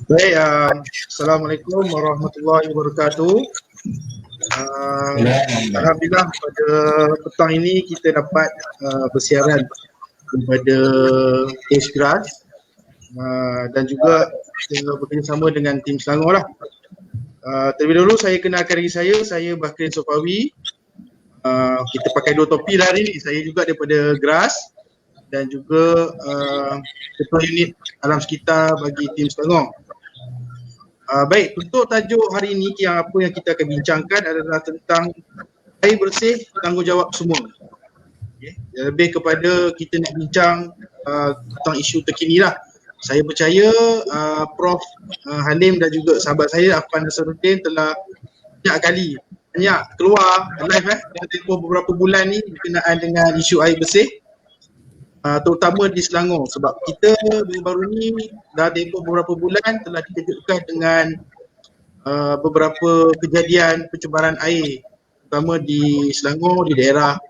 Baik, Assalamualaikum warahmatullahi wabarakatuh. Alhamdulillah pada petang ini kita dapat bersiaran kepada H-Grass dan juga kita bekerjasama dengan tim Selangor lah. Terlebih dahulu saya kenalkan diri saya Bakrin Sofawi. Kita pakai dua topi lah hari ni. Saya juga daripada GRAS dan juga ketua unit alam sekitar bagi tim Selangor. Baik, untuk tajuk hari ini yang kita akan bincangkan adalah tentang air bersih tanggungjawab semua. Okay. Lebih kepada kita nak bincang tentang isu terkini lah. Saya percaya Prof Halim dan juga sahabat saya Afan Nasaruddin telah banyak keluar live dalam tempoh beberapa bulan ni berkenaan dengan isu air bersih. Terutama di Selangor, sebab kita baru ni dah tempoh beberapa bulan telah dikejutkan dengan beberapa kejadian pencemaran air, terutama di Selangor, di daerah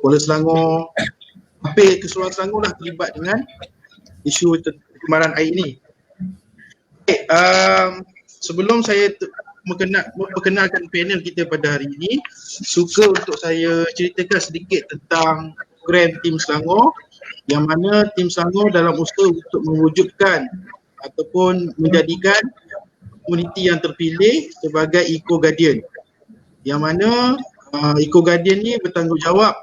Kuala Selangor, hampir keseluruhan Selangor lah terlibat dengan isu pencemaran air ini. Okay, sebelum saya memperkenalkan panel kita pada hari ini, suka untuk saya ceritakan sedikit tentang program tim Selangor, yang mana tim Selangor dalam usaha untuk mewujudkan ataupun menjadikan komuniti yang terpilih sebagai Eco Guardian, yang mana Eco Guardian ni bertanggungjawab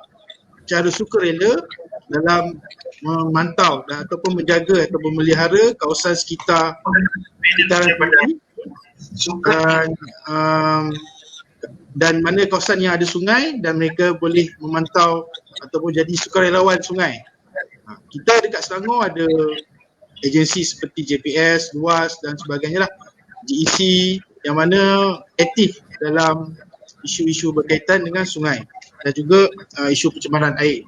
secara sukarela dalam memantau ataupun menjaga atau memelihara kawasan sekitar komuniti dan mana kawasan yang ada sungai, dan mereka boleh memantau ataupun jadi sukarelawan sungai. Kita dekat Selangor ada agensi seperti JPS, LUAS dan sebagainya lah, GEC, yang mana aktif dalam isu-isu berkaitan dengan sungai dan juga isu pencemaran air.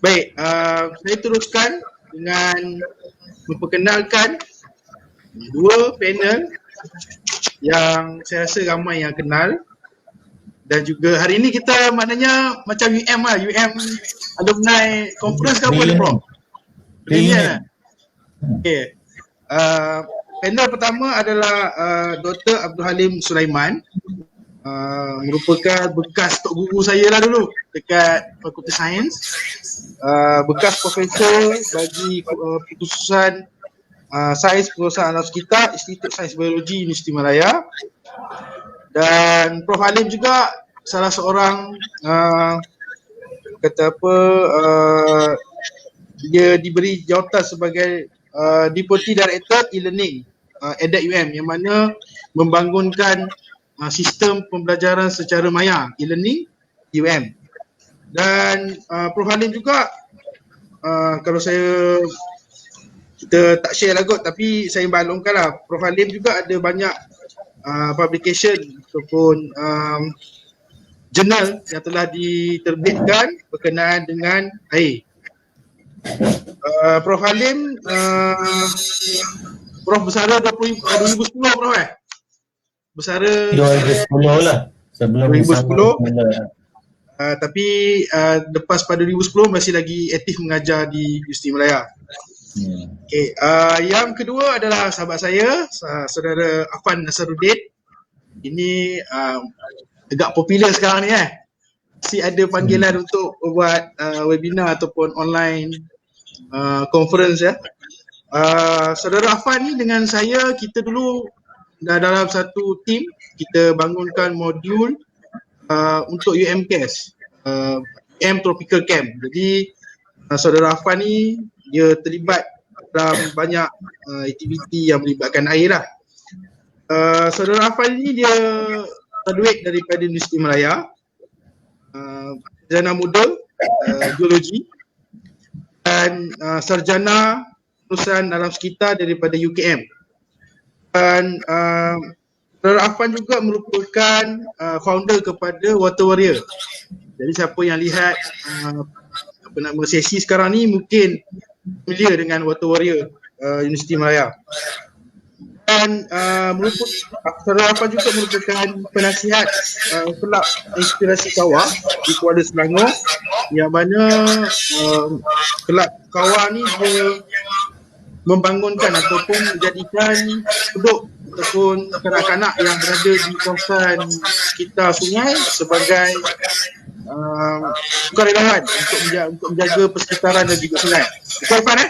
Baik, saya teruskan dengan memperkenalkan dua panel yang saya rasa ramai yang kenal. Dan juga hari ni kita maknanya macam UM lah, UM Alumni Conference ke apa ni Prof? Reunion lah. Okay. Panel pertama adalah Dr. Abdul Halim Sulaiman, merupakan bekas tok guru saya lah dulu dekat Fakulti Sains, bekas profesor bagi kekhususan Sains Pengurusan Alam Sekitar, Institut Sains Biologi Universiti Malaya. Dan Prof Halim juga salah seorang dia diberi jawatan sebagai Deputy Director E-Learning EDUM, yang mana membangunkan sistem pembelajaran secara maya E-Learning UM. Dan Prof Halim juga kalau kita tak share lah kot, tapi saya maklumkan lah, Prof Halim juga ada banyak publication ataupun jurnal yang telah diterbitkan berkenaan dengan air. Prof Halim Prof bersara 2010 Prof bersara 2010 lah, sebelum 2010 tapi lepas pada 2010 masih lagi aktif mengajar di Universiti Malaya. Okay, yang kedua adalah sahabat saya, saudara Afan Nasaruddin. Ini agak popular sekarang ni Masih ada panggilan untuk buat webinar ataupun online conference Saudara Afan ni dengan saya, kita dulu dah dalam satu team, kita bangunkan modul untuk UMCAS, UM Tropical Camp. Jadi saudara Afan ni dia terlibat dalam banyak aktiviti yang melibatkan air lah. Saudara Afan ni dia graduate daripada Universiti Malaya, sarjana muda geologi, dan sarjana pengurusan alam sekitar daripada UKM. Dan saudara Afan juga merupakan founder kepada Water Warrior. Jadi siapa yang lihat sesi sekarang ni mungkin familiar dengan Water Warrior Universiti Malaya. Dan saudara Afan juga merupakan penasihat kelab inspirasi kawah di Kuala Selangor, yang mana kelab kawah ni dia membangunkan ataupun menjadikan penduduk ataupun kanak-kanak yang berada di kawasan sekitar sungai sebagai sukarelawan untuk menjaga persekitaran dan juga sungai. Betul Irfan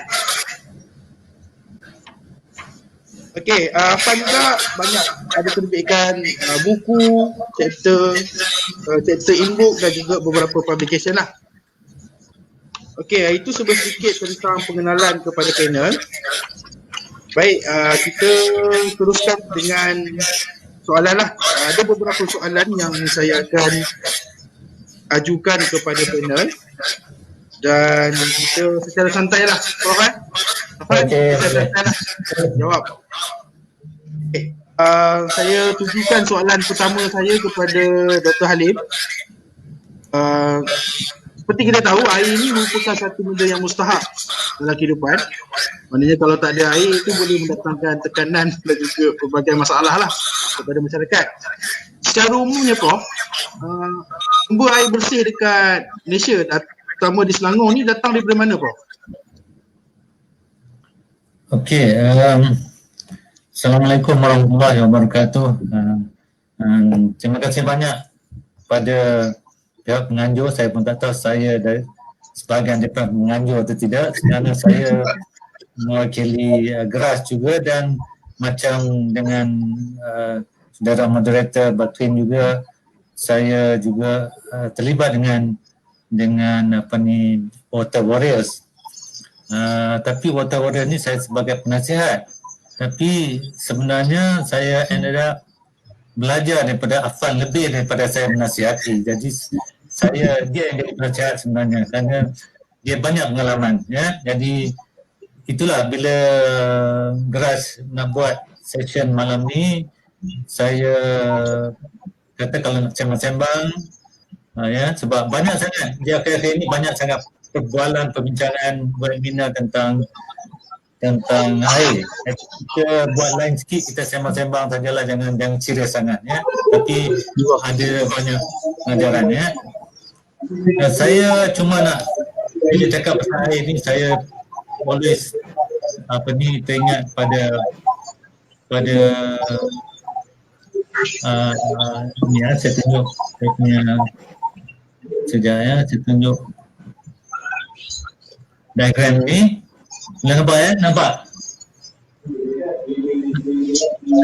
Okey, Irfan juga banyak ada terbitkan buku, chapter in-book dan juga beberapa publication lah. Okey, itu sedikit tentang pengenalan kepada panel. Baik, kita teruskan dengan soalan lah. Ada beberapa soalan yang saya akan ajukan kepada panel dan kita secara santai lah. Okey. Santai lah. Jawab. Okay. Saya tujukan soalan pertama saya kepada Dr. Halim. Seperti kita tahu, air ini merupakan satu benda yang mustahak dalam kehidupan. Maknanya kalau tak ada air itu boleh mendatangkan tekanan dan juga berbagai masalah lah kepada masyarakat. Secara umumnya Prof, sumber air bersih dekat Malaysia, terutama di Selangor ni datang daripada mana Prof? Okey, Assalamualaikum warahmatullahi wabarakatuh. Terima kasih banyak pada pihak penganjur. Saya pun tak tahu saya dari sebahagian daripada penganjur atau tidak, kerana saya mewakili GERAS juga, dan macam dengan saudara moderator Batwin juga, saya juga terlibat dengan Water Warriors. Tapi Water Warriors ni saya sebagai penasihat. Tapi sebenarnya saya ended up belajar daripada Affan lebih daripada saya menasihati. Jadi dia yang jadi penasihat sebenarnya, kerana dia banyak pengalaman, ya. Jadi itulah bila GERAS nak buat session malam ni, saya kata kalau nak sembang-sembang, ya, sebab banyak sangat dia akhir-akhir ini banyak sangat perbualan, perbincangan, webinar tentang air. Kita buat lain sikit, kita sembang-sembang sajalah, jangan serius sangat, ya. Tapi ada banyak pengajaran, ya. Saya cuma nak, bila cakap pasal air ni, saya always teringat pada ni, saya tunjuk saya punya sekejap, ya, saya tunjuk diagram ni. Nampak, ya? Nampak?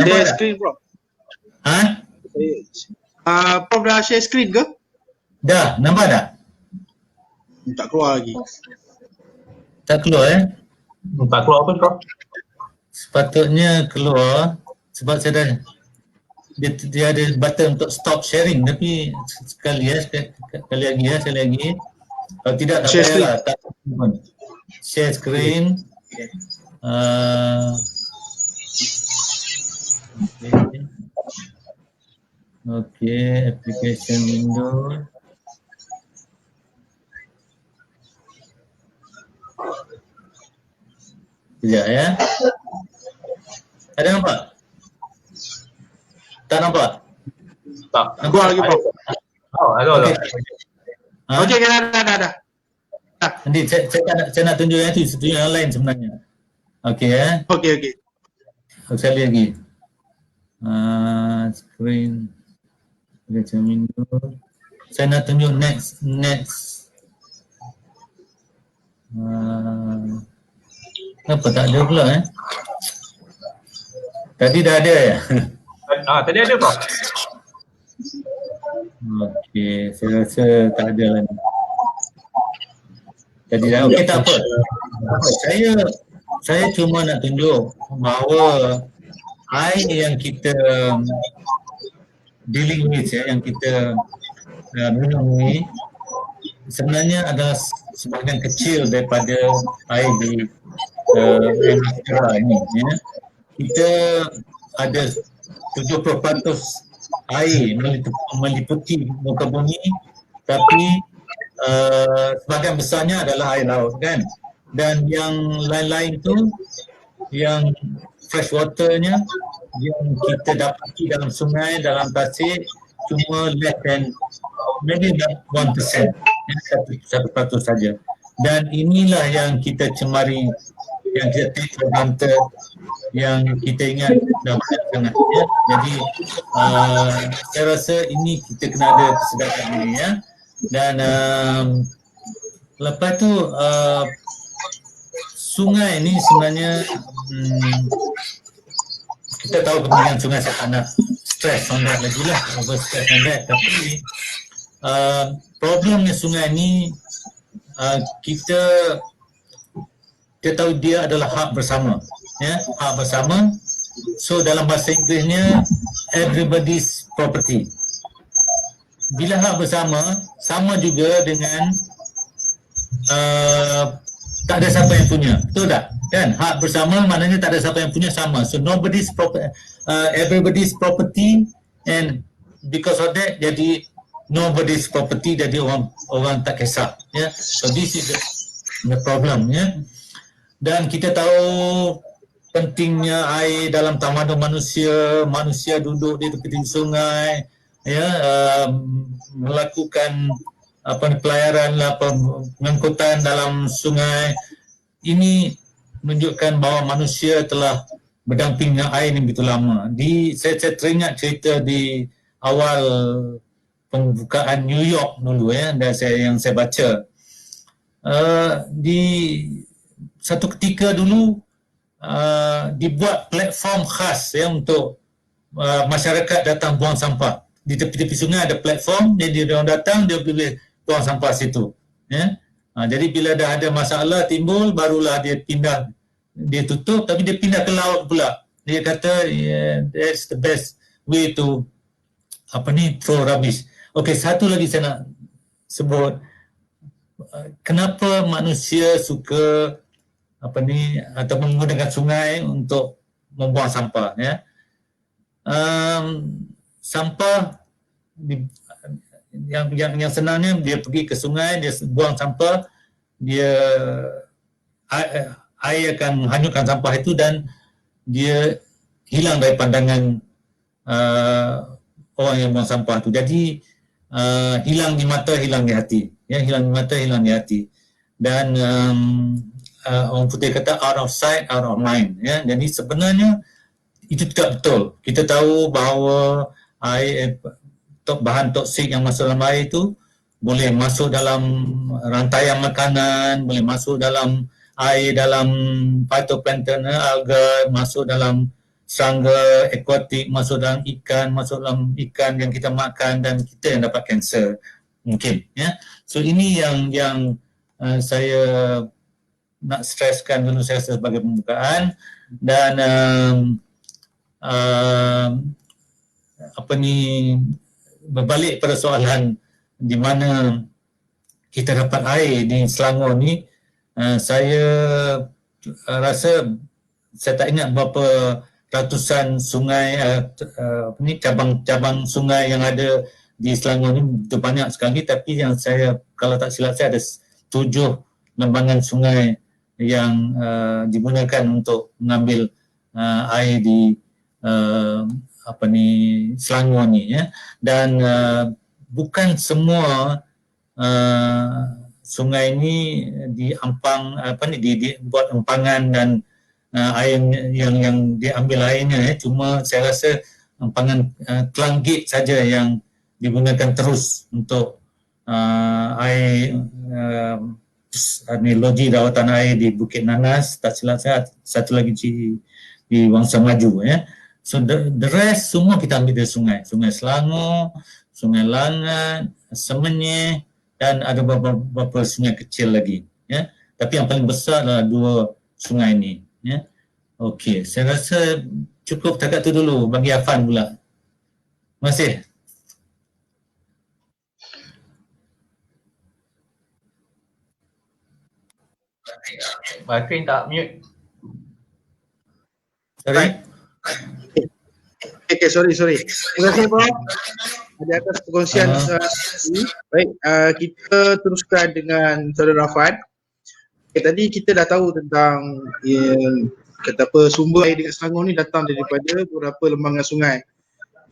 Share screen Prof. Prof dah share screen ke? Dah, nampak tak? Tak keluar lagi. Tak keluar, ya? Tak keluar apa Prof? Sepatutnya keluar, sebab saya dah dia ada button untuk stop sharing, tapi sekali lagi. Kalau tidak, tak payahlah. Share screen. Okay, application window. Sekejap, ya. Ada nampak? Tak nampak? Tak. Nampak lagi Prof. Ada. Okey, dah. Nanti saya nak tunjuk yang itu, tunjuk yang lain sebenarnya. Okey, ya. Okey. Sekali lagi. Screen. Baca window. Saya nak tunjuk next. Kenapa tak ada pula, Tadi dah ada, ya? Tadi ada Prof. Okey, saya rasa tak ada lagi. Tadi dah, okey, tak apa. Saya cuma nak tunjuk bahawa air yang kita dealing with, yang kita minum ni sebenarnya adalah sebahagian kecil daripada air di Australia ni, ya. Kita ada 70% air meliputi muka bumi, tapi sebahagian besarnya adalah air laut, kan. Dan yang lain-lain tu, yang fresh waternya yang kita dapati dalam sungai, dalam tasik, cuma less than maybe 1%, 1% saja. Dan inilah yang kita cemari yang kita take for granted, yang kita ingat dah banyak sangat ya. Jadi saya rasa ini kita kena ada kesedaran ini ya. Dan lepas tu sungai ni sebenarnya kita tahu kemudian sungai saya tak nak stress on that lagi lah, over stress on that, tapi problemnya sungai ni kita tahu dia adalah hak bersama ya, hak bersama. So dalam bahasa Inggerisnya everybody's property. Bila hak bersama sama juga dengan tak ada siapa yang punya, betul tak? Kan hak bersama maknanya tak ada siapa yang punya, sama. So nobody's property, everybody's property, and because of that jadi nobody's property, jadi orang tak kisah ya. So this is the problem ya. Dan kita tahu pentingnya air dalam tamadun manusia duduk di tepi sungai ya, melakukan pelayaran pengangkutan dalam sungai. Ini menunjukkan bahawa manusia telah berdamping dengan air ini begitu lama. Saya teringat cerita di awal pembukaan New York dulu ya, dan yang saya baca di satu ketika dulu dibuat platform khas ya untuk masyarakat datang buang sampah. Di tepi-tepi sungai ada platform, jadi orang datang dia boleh buang sampah situ ya. Jadi bila dah ada masalah timbul, barulah dia pindah, dia tutup, tapi dia pindah ke laut pula. Dia kata that's the best way to throw rubbish. Okey, satu lagi saya nak sebut, kenapa manusia suka atau menggunakan sungai untuk membuang sampah ya. Sampah yang senangnya dia pergi ke sungai, dia buang sampah, air akan menghanyutkan sampah itu dan dia hilang dari pandangan orang yang buang sampah itu. Jadi hilang di mata, hilang di hati ya, hilang di mata, hilang di hati. Dan orang putih kata out of sight, out of mind ya. Jadi sebenarnya itu tidak betul. Kita tahu bahawa air, bahan toksik yang masuk dalam air itu boleh masuk dalam rantaian makanan, boleh masuk dalam air, dalam phytoplankton, alga, masuk dalam serangga akuatik, masuk dalam ikan yang kita makan, dan kita yang dapat kanser mungkin ya. So ini yang saya nak streskan dulu saya sebagai pembukaan. Dan berbalik pada soalan di mana kita dapat air di Selangor ni, saya rasa saya tak ingat berapa ratusan sungai, cabang-cabang sungai yang ada di Selangor ni, begitu banyak sekali. Tapi yang saya, kalau tak silap saya, ada 7 lembangan sungai yang digunakan untuk mengambil air di Selangor ni ya. Dan bukan semua sungai ni diampang, dibuat empangan dan air yang diambil airnya ya. Cuma saya rasa empangan Kelanggit saja yang digunakan terus untuk air loji rawatan air di Bukit Nanas, tak silap saya, satu lagi di Wangsa Maju ya. So the rest semua kita ambil dari sungai. Sungai Selangor, Sungai Langat, Semenyih, dan ada beberapa sungai kecil lagi ya. Tapi yang paling besar adalah 2 sungai ini ya. Okey, saya rasa cukup takat tu dulu, bagi Afan pula. Terima kasih. Makrin tak mute. Sorry. Okay, sorry. Terima kasih Prof di atas perkongsian ini. Baik, kita teruskan dengan Saudara Afan. Tadi kita dah tahu tentang sumber air dekat Selangor ni datang daripada beberapa lembangan sungai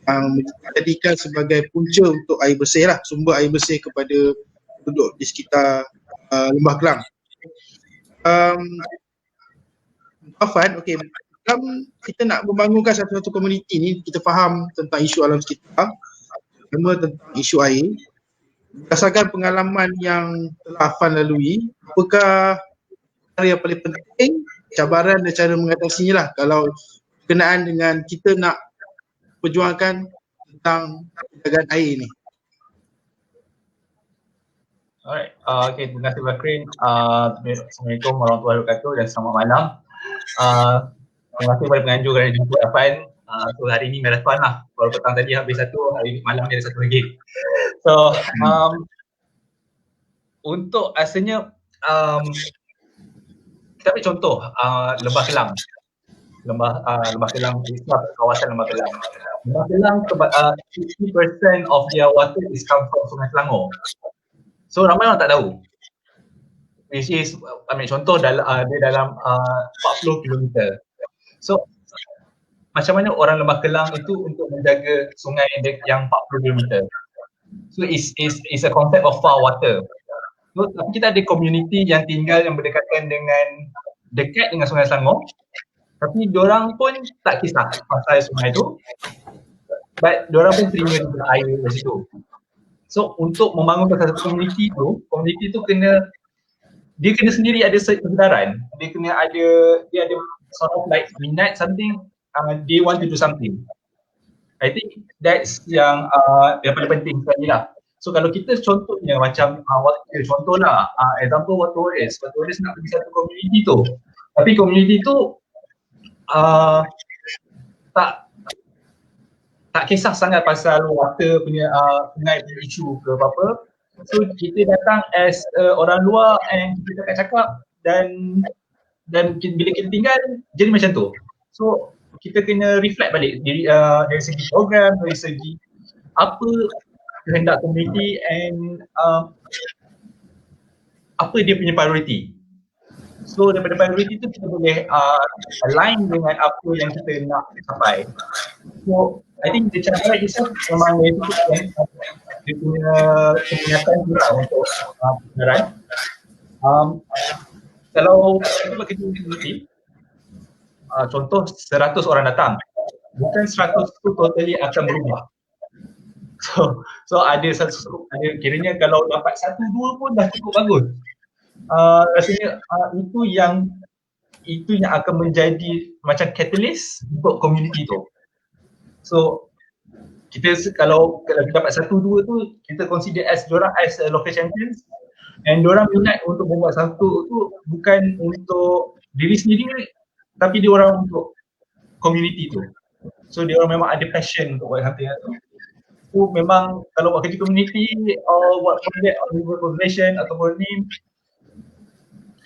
yang dijadikan sebagai punca untuk air bersih lah, sumber air bersih kepada penduduk di sekitar Lembah Kelang. Afan, okey, dalam kita nak membangunkan satu-satu komuniti ni, kita faham tentang isu alam sekitar, terutama tentang isu air. Berdasarkan pengalaman yang telah Afan lalui, apakah perkara yang paling penting, cabaran dan cara mengatasinya lah kalau berkenaan dengan kita nak perjuangkan tentang penjagaan air ni? Alright, okay, terima kasih Bakrin. Assalamualaikum warahmatullahi wabarakatuh dan selamat malam. Terima kasih kepada penganjur kerana jemput Afan. So hari ni marathon lah, baru petang tadi habis satu, hari malam ni ada satu lagi. So untuk asalnya kita ambil contoh Lembah Kelang. Lembah Kelang, kawasan Lembah Kelang. Lembah Kelang 50% of their water is come from Sungai Selangor. So ramai orang tak tahu. Which is, ambil contoh dia dalam 40 km. So macam mana orang Lembah Kelang itu untuk menjaga sungai yang 40 km. So is a concept of far water. So tapi kita ada community yang tinggal yang berdekatan dekat dengan Sungai Selangor. Tapi diorang pun tak kisah pasal sungai tu. But diorang pun terima air dari situ. So untuk membangun satu komuniti tu kena sendiri ada kesedaran. Dia ada sort of like minat something, they want to do something. I think that's yang paling penting sekali lah. So kalau kita contohnya macam contohlah example Water Warriors nak pergi satu komuniti tu. Tapi komuniti tu tak kisah sangat pasal water punya sungai punya isu ke apa-apa. So kita datang as orang luar and kita cakap dan bila kita tinggal jadi macam tu. So kita kena reflect balik dari segi program, dari segi apa kehendak komuniti and apa dia punya priority. So daripada priority tu kita boleh align dengan apa yang kita nak capai. So I think the cara itself memang dia punya keminatan juga untuk pengenaran. Kalau kita bekerja di komuniti, contoh 100 orang datang, bukan 100 tu totally akan berubah. So ada kiranya kalau dapat 1-2 pun dah cukup bagus. Rasanya itu yang akan menjadi macam catalyst untuk community tu. So kita kalau kita dapat 1-2 tu kita consider as diorang as local champions, and diorang minat untuk membuat satu tu bukan untuk diri sendiri tapi diorang untuk community tu. So diorang memang ada passion untuk buat something tu. So memang kalau buat kerja community or buat project or river conservation ataupun ni,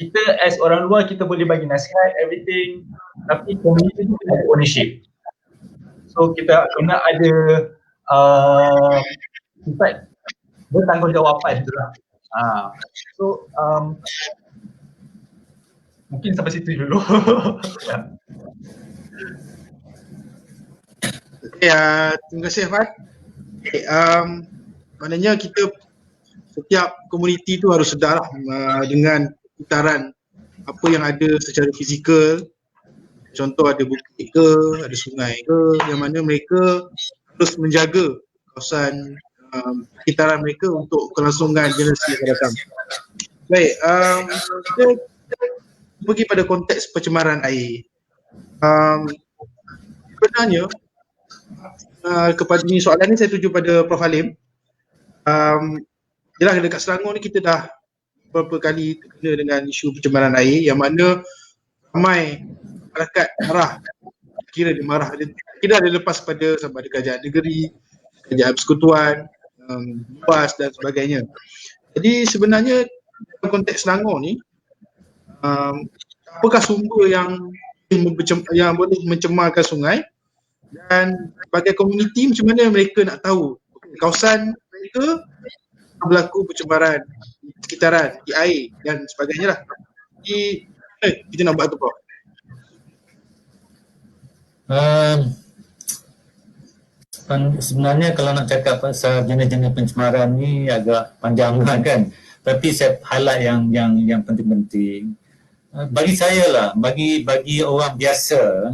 kita as orang luar kita boleh bagi nasihat everything, tapi community tu kena ada ownership. So kita kena ada sifat bertanggungjawab tu lah. So mungkin sampai situ dulu. Okay, terima kasih Afan. Okay, maknanya kita setiap komuniti tu harus sedar dengan putaran apa yang ada secara fizikal. Contoh ada bukit ke, ada sungai ke, yang mana mereka harus menjaga kawasan sekitaran mereka untuk kelangsungan generasi yang akan datang. Baik, kita pergi pada konteks pencemaran air. Sebenarnya kepada ni soalan ni saya tuju pada Prof Halim. Jelas dekat Selangor ni kita dah beberapa kali terkena dengan isu pencemaran air yang mana ramai masyarakat marah. Kira dia marah, dia lepas pada sama ada kerajaan negeri, kerajaan persekutuan, luas dan sebagainya. Jadi sebenarnya dalam konteks Selangor ni, apakah sumber yang boleh mencemarkan sungai, dan sebagai komuniti macam mana mereka nak tahu kawasan mereka berlaku pencemaran di sekitaran, di air dan sebagainya lah. Jadi kita nak buat tu Prof. Sebenarnya kalau nak cakap pasal jenis-jenis pencemaran ni agak panjang kan, tapi saya highlight yang penting-penting. bagi saya lah, bagi orang biasa,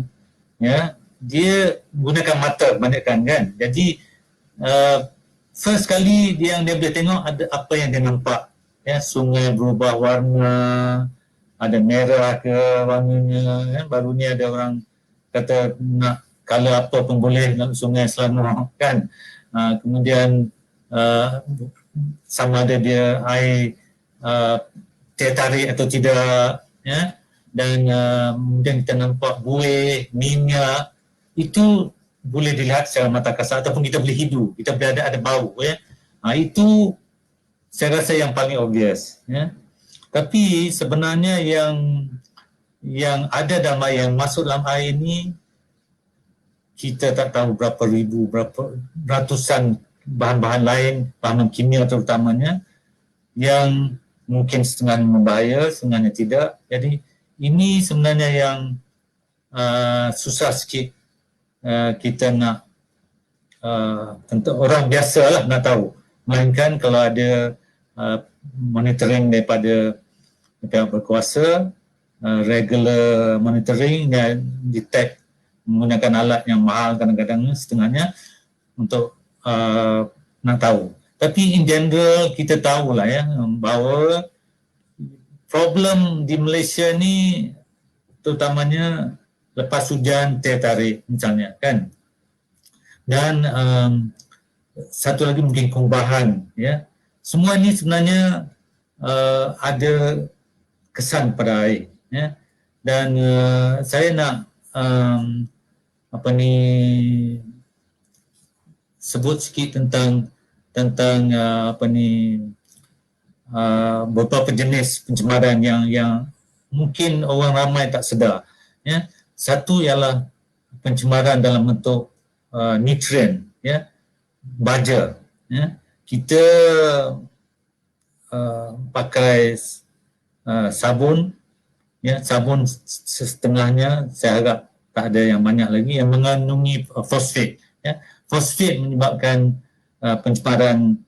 ya, dia gunakan mata kebanyakan kan. Jadi first kali dia boleh tengok ada apa yang dia nampak, ya, sungai berubah warna, ada merah ke warnanya, kan. Baru ni ada orang kata nak color apa pun boleh nak sungai Selangor kan. Kemudian sama ada dia air tertarik atau tidak, ya. Dan kemudian kita nampak buih, minyak, itu boleh dilihat secara mata kasar ataupun kita boleh hidu, kita boleh ada bau, ya. Itu saya rasa yang paling obvious, ya. Tapi sebenarnya yang ada dalam air, yang masuk dalam air ni, kita tak tahu berapa ribu, berapa ratusan bahan-bahan lain, bahan kimia terutamanya, yang mungkin setengahnya membahaya, setengahnya tidak. Jadi ini sebenarnya yang susah sikit kita nak untuk orang biasa lah nak tahu. Melainkan kalau ada monitoring daripada pihak berkuasa, regular monitoring dan detect menggunakan alat yang mahal kadang-kadang setengahnya untuk nak tahu. Tapi in general kita tahulah, ya, bahawa problem di Malaysia ni terutamanya lepas hujan tertarik misalnya kan. Dan satu lagi mungkin kumbahan, ya. Semua ni sebenarnya ada kesan pada air, ya. Dan saya nak sebut sikit tentang beberapa jenis pencemaran yang mungkin orang ramai tak sedar, ya. Satu ialah pencemaran dalam bentuk nutrien, ya, baja, ya. Kita pakai sabun, ya, sabun setengahnya, saya harap tak ada yang banyak lagi yang mengandungi fosfat, ya. Fosfat menyebabkan pencemaran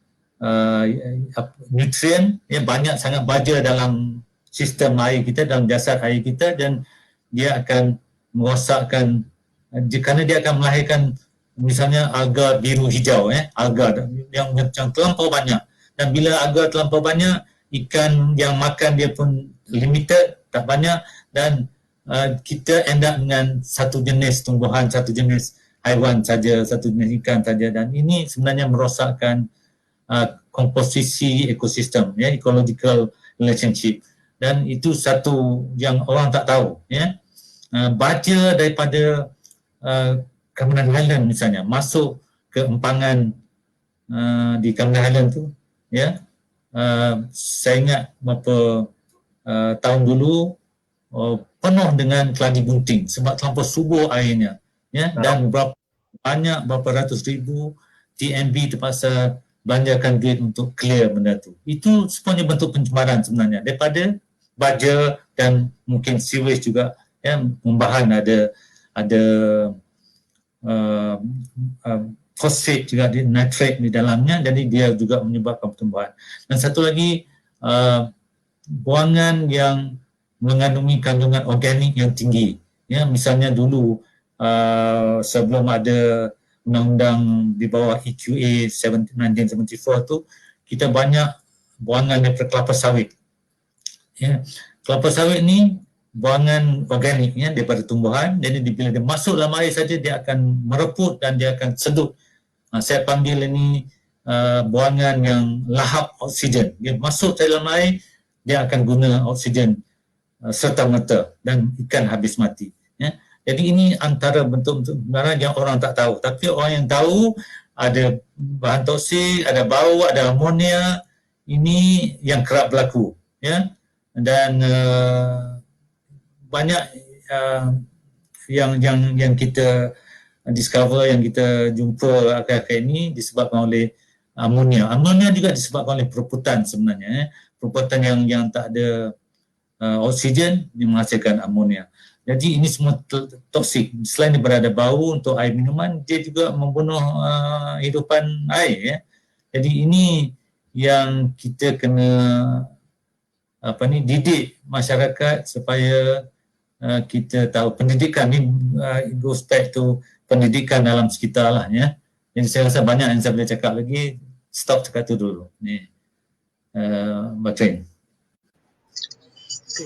nutrien, ya, banyak sangat baja dalam sistem air kita, dalam jasad air kita, dan dia akan merosakkan, kerana dia akan melahirkan misalnya alga biru hijau, alga yang terlampau banyak. Dan bila alga terlampau banyak, ikan yang makan dia pun limited, tak banyak, dan kita end up dengan satu jenis tumbuhan, satu jenis haiwan saja, satu jenis ikan saja, dan ini sebenarnya merosakkan komposisi ekosistem, ya, ecological relationship. Dan itu satu yang orang tak tahu, ya. Baja daripada Cameron Highland misalnya masuk ke empangan di Cameron Highland tu, ya. Saya ingat beberapa tahun dulu penuh dengan keladi bunting sebab terlampau subur airnya, ya. Dan berapa ratus ribu TNB terpaksa belanjakan duit untuk clear benda tu. Itu semuanya bentuk pencemaran sebenarnya daripada baja dan mungkin sewage juga, ya, membahan ada fosfat juga, nitrate di dalamnya, jadi dia juga menyebabkan pertumbuhan. Dan satu lagi, buangan yang mengandungi kandungan organik yang tinggi, ya. Misalnya dulu sebelum ada undang-undang di bawah EQA 1974 tu, kita banyak buangan daripada kelapa sawit, ya. Kelapa sawit ni buangan organik, ya, daripada tumbuhan. Jadi bila dia masuk dalam air saja, dia akan mereput dan dia akan sedut. Saya panggil ini buangan yang lahap oksigen. Dia masuk dalam air, dia akan guna oksigen serta-merta dan ikan habis mati, ya. Jadi ini antara bentuk-bentuk pencemaran yang orang tak tahu. Tapi orang yang tahu ada bahan toksik, ada bau, ada amonia, ini yang kerap berlaku, ya. Dan banyak yang kita discover, yang kita jumpa akhir-akhir ini disebabkan oleh amonia. Amonia juga disebabkan oleh pereputan sebenarnya, ya. Pereputan yang tak ada oksigen yang menghasilkan amonia. Jadi ini semua toksik. Selain daripada ada bau untuk air minuman, dia juga membunuh hidupan air, ya. Jadi ini yang kita kena didik masyarakat supaya kita tahu pendidikan ni goes back to pendidikan dalam sekitar lah ya. Jadi saya rasa banyak yang saya boleh cakap lagi, stop cakap tu dulu ni. Batrin.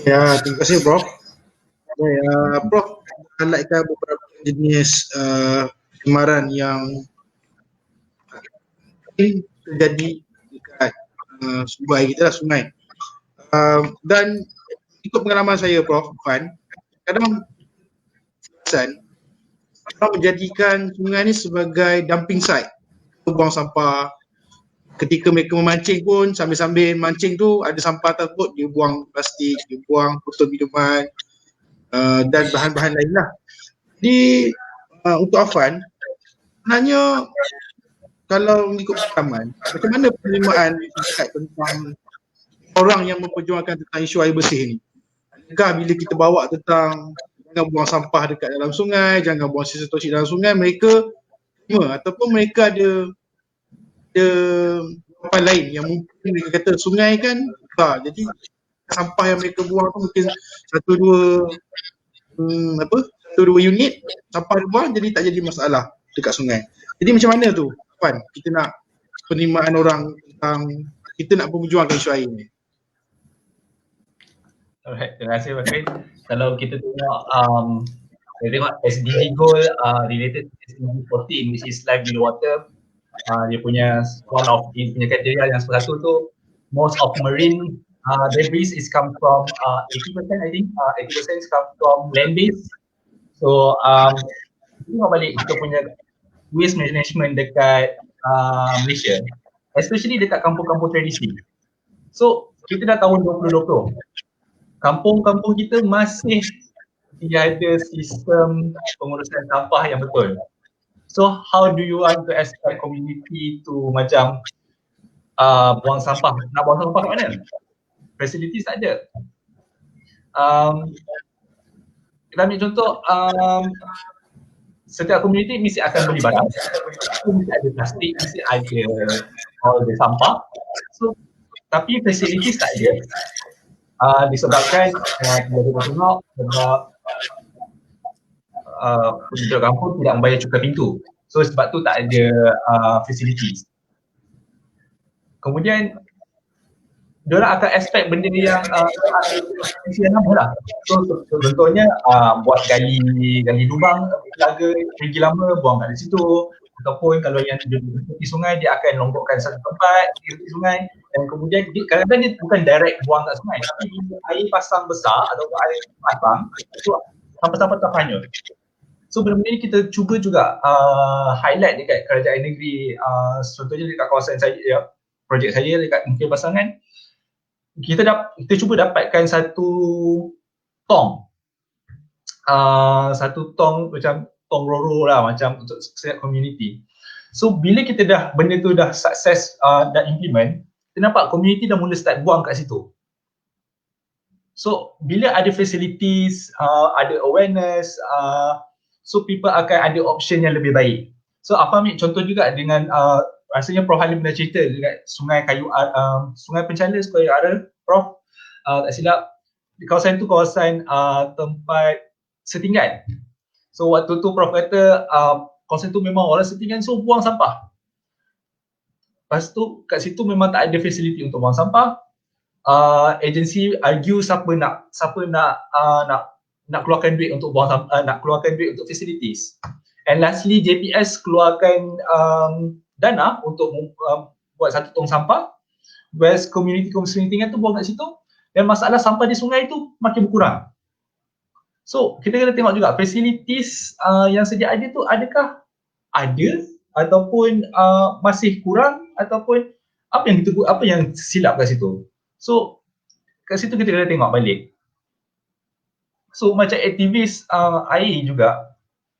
Ya, terima kasih Prof. Prof highlightkan beberapa jenis pencemaran yang terjadi dekat sungai kita lah, sungai. Dan ikut pengalaman saya Prof Fan, kadang orang menjadikan sungai ni sebagai dumping site, buang sampah. Ketika mereka memancing pun, sambil-sambil mancing tu ada sampah tersebut, dia buang plastik, dia buang botol minuman dan bahan-bahan lain lah. Jadi untuk Afan, sebenarnya kalau mengikut pengalaman, macam mana penerimaan tentang orang yang memperjuangkan tentang isu air bersih ni? Adakah bila kita bawa tentang jangan buang sampah dekat dalam sungai, jangan buang sisa toksik dalam sungai, mereka terima ataupun mereka ada jawapan lain yang mungkin mereka kata sungai kan jadi sampah yang mereka buang tu mungkin satu dua unit sampah buang, jadi tak jadi masalah dekat sungai. Jadi macam mana tu Puan, kita nak penerimaan orang tentang kita nak berjuangkan isu air ni? Alright, terima kasih Bakri. Kalau kita tengok SDG goal related to SDG 14 which is life below water, dia punya one of dia punya kriteria yang satu tu, most of marine debris is come from 80% I think 80% is come from land based. So tengok balik kita punya waste management dekat Malaysia, especially dekat kampung-kampung tradisi. So kita dah tahun 2020, kampung-kampung kita masih tiada sistem pengurusan sampah yang betul. So how do you want to expect community to macam buang sampah? Nak buang sampah kat mana? Facilities tak ada. Kita ambil contoh, setiap community mesti akan beli barang, mesti ada plastik, mesti ada all the sampah. So tapi facilities tak ada. Disebabkan sebab penduduk kampung tidak membayar cukai pintu. So sebab tu tak ada facilities. Kemudian diorang akan expect benda yang nama lah. So contohnya buat gali lubang telaga pergi lama, buang kat situ. Ataupun kalau yang di sungai, dia akan longkokkan satu tempat di sungai, dan kemudian kadang-kadang dia bukan direct buang kat sungai, tapi air pasang besar atau air pasang, so sampah-sampah terhanyut. So benda-benda ni kita cuba juga highlight dekat kerajaan negeri, contohnya dekat kawasan saya, projek saya dekat Mungkin Pasangan, kita cuba dapatkan satu tong macam tong roro lah, macam untuk setiap community. So bila kita benda tu dah sukses dah implement, kita nampak community dah mula start buang kat situ. So bila ada facilities, ada awareness, so people akan ada option yang lebih baik. So apa ambil contoh juga dengan rasanya Prof Halim pernah cerita dekat Sungai Sungai Penchala, Sungai Ara, Prof tak silap, di kawasan tu kawasan tempat setinggan. So waktu tu Prof kata kawasan tu memang orang setinggan, so buang sampah. Lepas tu kat situ memang tak ada facility untuk buang sampah. Agensi argue siapa nak keluarkan duit untuk buang sampah, nak keluarkan duit untuk facilities. And lastly JPS keluarkan dana untuk buat satu tong sampah, whereas community tu buang kat situ, dan masalah sampah di sungai tu makin berkurang. So kita kena tengok juga facilities yang sedia ada tu adakah ada ataupun masih kurang, ataupun apa yang silap kat situ. So kat situ kita kena tengok balik. So macam aktivis air juga,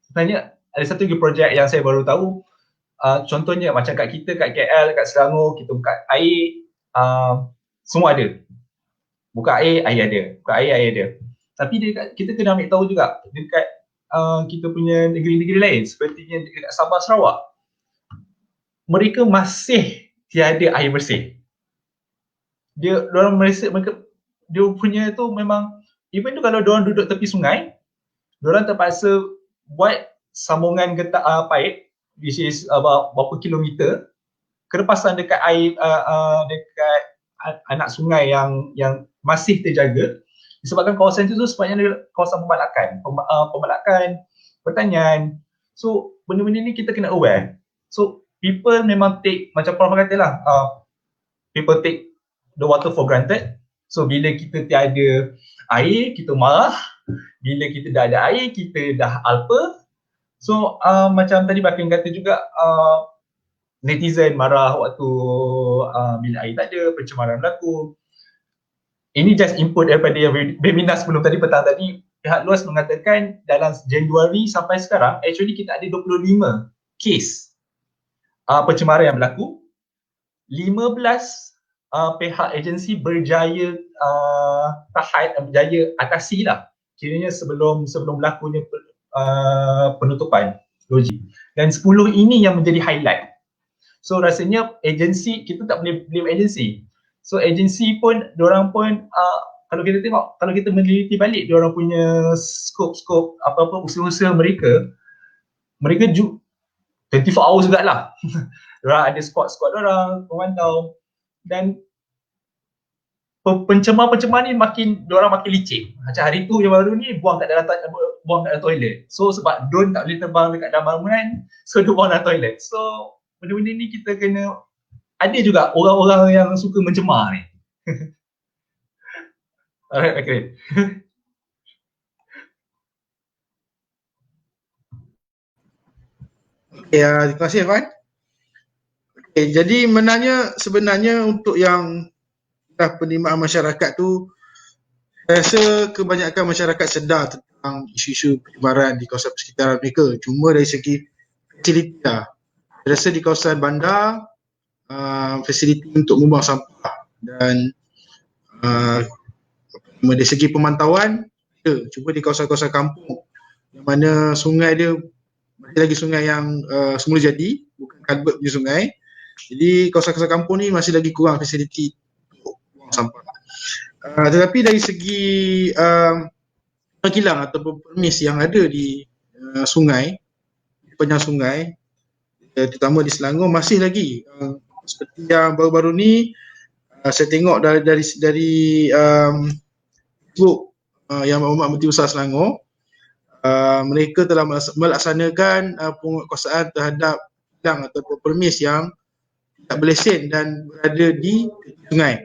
sebenarnya ada satu lagi projek yang saya baru tahu, contohnya macam kat kita kat KL, kat Selangor, kita buka air, semua ada. Buka air ada. Buka air ada. Tapi kita kena ambil tahu juga dekat kita punya negeri-negeri lain sepertinya dekat Sabah, Sarawak, mereka masih tiada air bersih. Mereka dia punya tu memang, even tu kalau diorang duduk tepi sungai, diorang terpaksa buat sambungan paip, which is berapa kilometer, kerepasan dekat air, dekat anak sungai yang masih terjaga, disebabkan kawasan itu sepatutnya kawasan pembalakan, pertanian. So benda-benda ni kita kena aware. So people memang take, macam Prof kata lah, people take the water for granted. So bila kita tiada air, kita marah. Bila kita dah ada air, kita dah alpa. So macam tadi Bakin kata juga, netizen marah waktu bila air tak ada, pencemaran berlaku. Ini just input daripada webinar sebelum tadi, petang tadi. Pihak luas mengatakan dalam Januari sampai sekarang, actually kita ada 25 kes pencemaran yang berlaku. 15 pihak agensi berjaya berjaya atasi lah, kiranya sebelum berlakunya penutupan logik. Dan 10 ini yang menjadi highlight. So rasanya agensi, kita tak boleh blame agensi. So agensi pun, diorang pun kalau kita tengok, kalau kita meneliti balik diorang punya skop apa-apa usaha-usaha mereka 24 hours juga lah. Diorang ada squad diorang, pemantau, dan pencemar ni diorang makin licik. Macam hari tu yang baru ni buang kat dalam toilet. So sebab drone tak boleh terbang dekat dalam bangunan, so dia buang dalam toilet. So benda-benda ni kita kena, ada juga orang-orang yang suka mencemar ni. Alright, okay. Okay, terima kasih Irfan. Okay, jadi sebenarnya untuk yang penerimaan masyarakat tu, saya rasa kebanyakan masyarakat sedar tentang isu-isu pencemaran di kawasan persekitaran mereka. Cuma dari segi fasiliti lah. Saya rasa di kawasan bandar, fasiliti untuk membuang sampah dan dari segi pemantauan, cuma di kawasan-kawasan kampung yang mana sungai dia masih lagi sungai yang semula jadi, bukan culvert punya sungai. Jadi kawasan-kawasan kampung ni masih lagi kurang fasiliti untuk buang sampah. Tetapi dari segi kilang ataupun permis yang ada di sungai, di sepanjang sungai, terutama di Selangor, masih lagi seperti yang baru-baru ni saya tengok dari Facebook yang Maklumat Menteri Besar Selangor, mereka telah melaksanakan penguatkuasaan terhadap kilang ataupun permis yang tidak berlesen dan berada di sungai.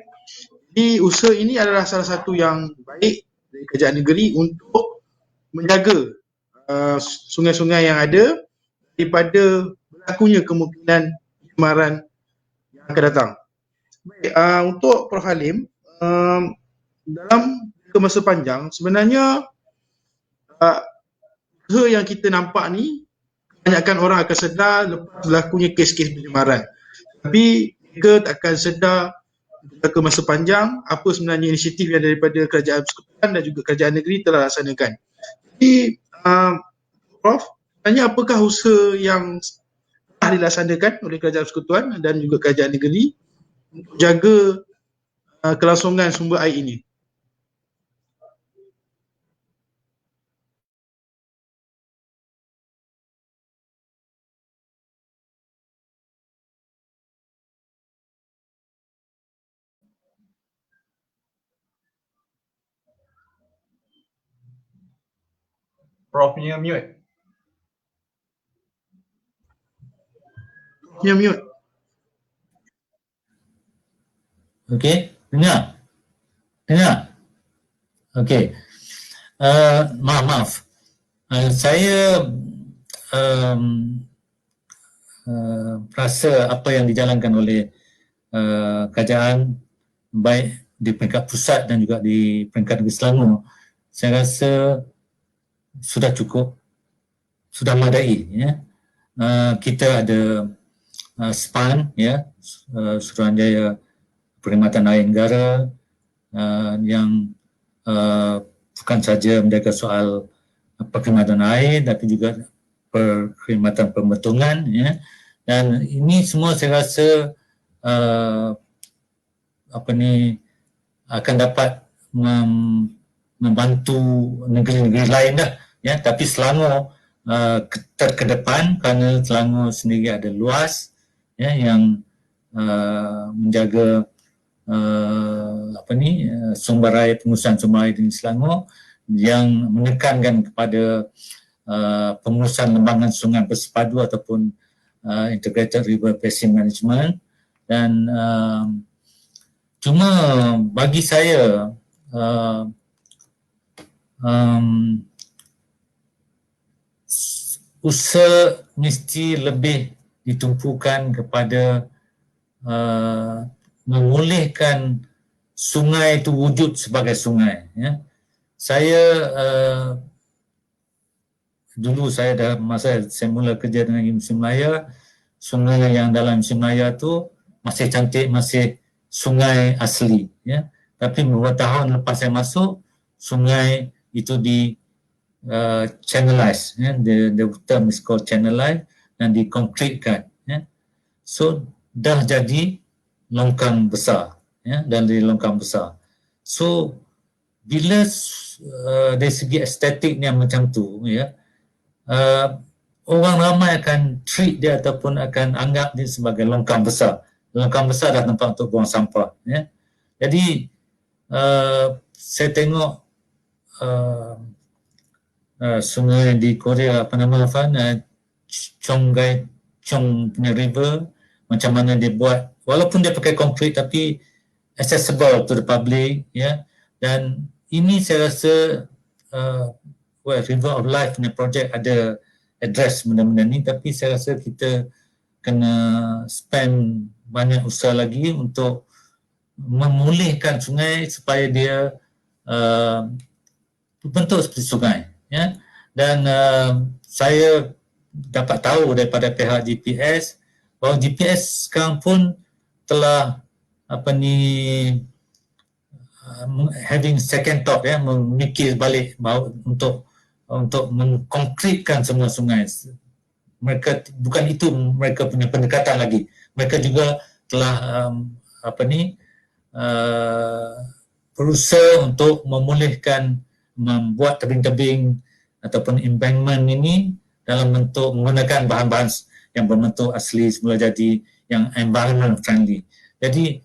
Jadi usaha ini adalah salah satu yang baik dari kerajaan negeri untuk menjaga sungai-sungai yang ada daripada berlakunya kemungkinan pencemaran yang akan datang. Baik, untuk Prof Halim, dalam masa panjang sebenarnya usaha yang kita nampak ni, kebanyakan orang akan sedar lepas berlakunya kes-kes pencemaran. Tapi mereka tak akan sedar ke masa panjang apa sebenarnya inisiatif yang daripada kerajaan persekutuan dan juga kerajaan negeri telah laksanakan. Jadi Prof, sebenarnya apakah usaha yang telah dilaksanakan oleh kerajaan persekutuan dan juga kerajaan negeri untuk jaga kelangsungan sumber air ini? Prof punya mute. Mute. Okey, dengar? Okey. Maaf. Saya rasa apa yang dijalankan oleh kerajaan baik di peringkat pusat dan juga di peringkat negeri Selangor, saya rasa sudah cukup, sudah memadai. Ya. Kita ada SPAN, ya, Suruhanjaya Perkhidmatan Air Negara, yang bukan saja menjaga soal perkhidmatan air tapi juga perkhidmatan pembetongan, ya. Dan ini semua saya rasa akan dapat membantu negeri-negeri lain dah, ya. Tapi Selangor terkedepan kerana Selangor sendiri ada luas, ya, yang menjaga sumber air, pengurusan sumber air di Selangor, yang menekankan kepada pengurusan lembangan sungai bersepadu ataupun integrated river basin management. Dan cuma bagi saya usaha mesti lebih ditumpukan kepada memulihkan sungai itu wujud sebagai sungai, ya. Saya dulu masa saya mula kerja dengan Universiti Malaya, sungai yang dalam Universiti Malaya tu masih cantik, masih sungai asli, ya. Tapi beberapa tahun lepas saya masuk, sungai itu di channelize, ya. The term is called channelize, dan dikonkretkan, ya. So dah jadi longkang besar, ya, dan dari longkang besar. So bila dari segi estetiknya macam tu, ya, orang ramai akan treat dia ataupun akan anggap dia sebagai longkang besar. Longkang besar dah tempat untuk buang sampah, ya. Jadi saya tengok sungai di Korea, apa nama Chong punya river, macam mana dia buat, walaupun dia pakai konkret tapi accessible to the public, ya. Dan ini saya rasa River of Life punya projek ada address benda-benda ni, tapi saya rasa kita kena spend banyak usaha lagi untuk memulihkan sungai supaya dia bentuk seperti sungai, ya. Dan saya dapat tahu daripada pihak GPS bahawa GPS sekarang pun telah having second thought, ya, memikir balik untuk mengkonkretkan semua sungai. Mereka bukan itu mereka punya pendekatan lagi. Mereka juga telah berusaha untuk memulihkan, membuat tebing-tebing ataupun embankment ini dalam bentuk menggunakan bahan-bahan yang berbentuk asli semula jadi, yang environment friendly. Jadi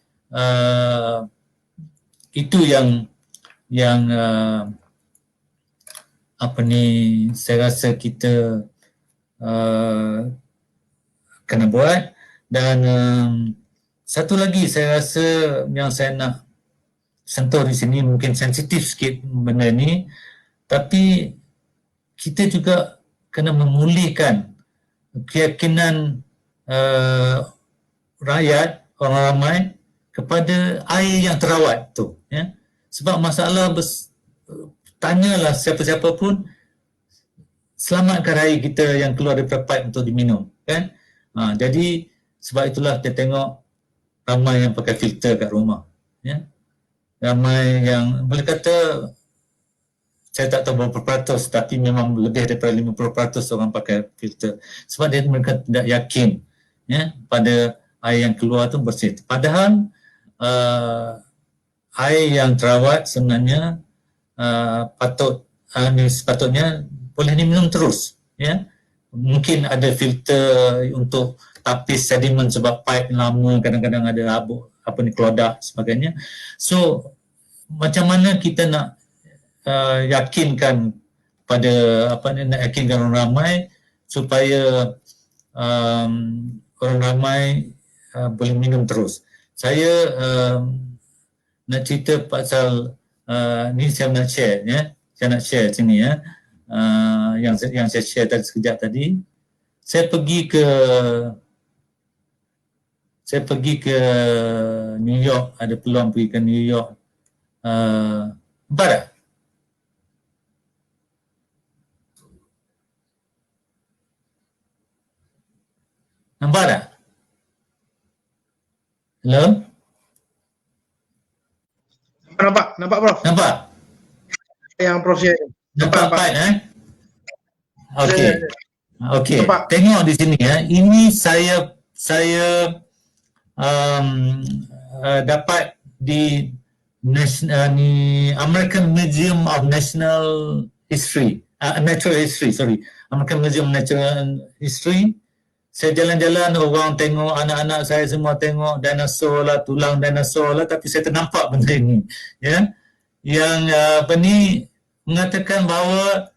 itu yang saya rasa kita kena buat. Dan satu lagi saya rasa yang saya nak sentuh di sini, mungkin sensitif sikit benda ni, tapi kita juga kena memulihkan keyakinan rakyat, orang ramai kepada air yang terawat tu, ya. Sebab masalah tanyalah siapa-siapa pun, selamatkan air kita yang keluar daripada pipe untuk diminum, kan. Jadi sebab itulah kita tengok ramai yang pakai filter kat rumah, ya. Ramai yang boleh kata, saya tak tahu berapa peratus, tapi memang lebih daripada 50% orang pakai filter. Sebab mereka tidak yakin, ya, pada air yang keluar tu bersih. Padahal air yang terawat sebenarnya sepatutnya boleh diminum terus, ya. Mungkin ada filter untuk tapis sedimen sebab pipe lama, kadang-kadang ada kelodak sebagainya. So macam mana kita nak yakinkan pada nak yakinkan orang ramai supaya orang ramai boleh minum terus. Saya nak cerita pasal ni, saya nak share, ya. Saya nak share sini, ya. Yang saya share tadi sekejap tadi. Saya pergi ke New York, ada peluang pergi ke New York. Nampak tak? Nampak tak? Hello? Nampak Prof. Nampak? Yang Prof share. Nampak, Okey. Okey. Nampak. Tengok di sini, ya. Ini saya dapat di American Museum of National History, Natural History, sorry. American Museum of Natural History. Saya jalan-jalan, orang tengok, anak-anak saya semua tengok dinosaur lah, tulang dinosaur lah, tapi saya ternampak benda ini. Ya, yang mengatakan bahawa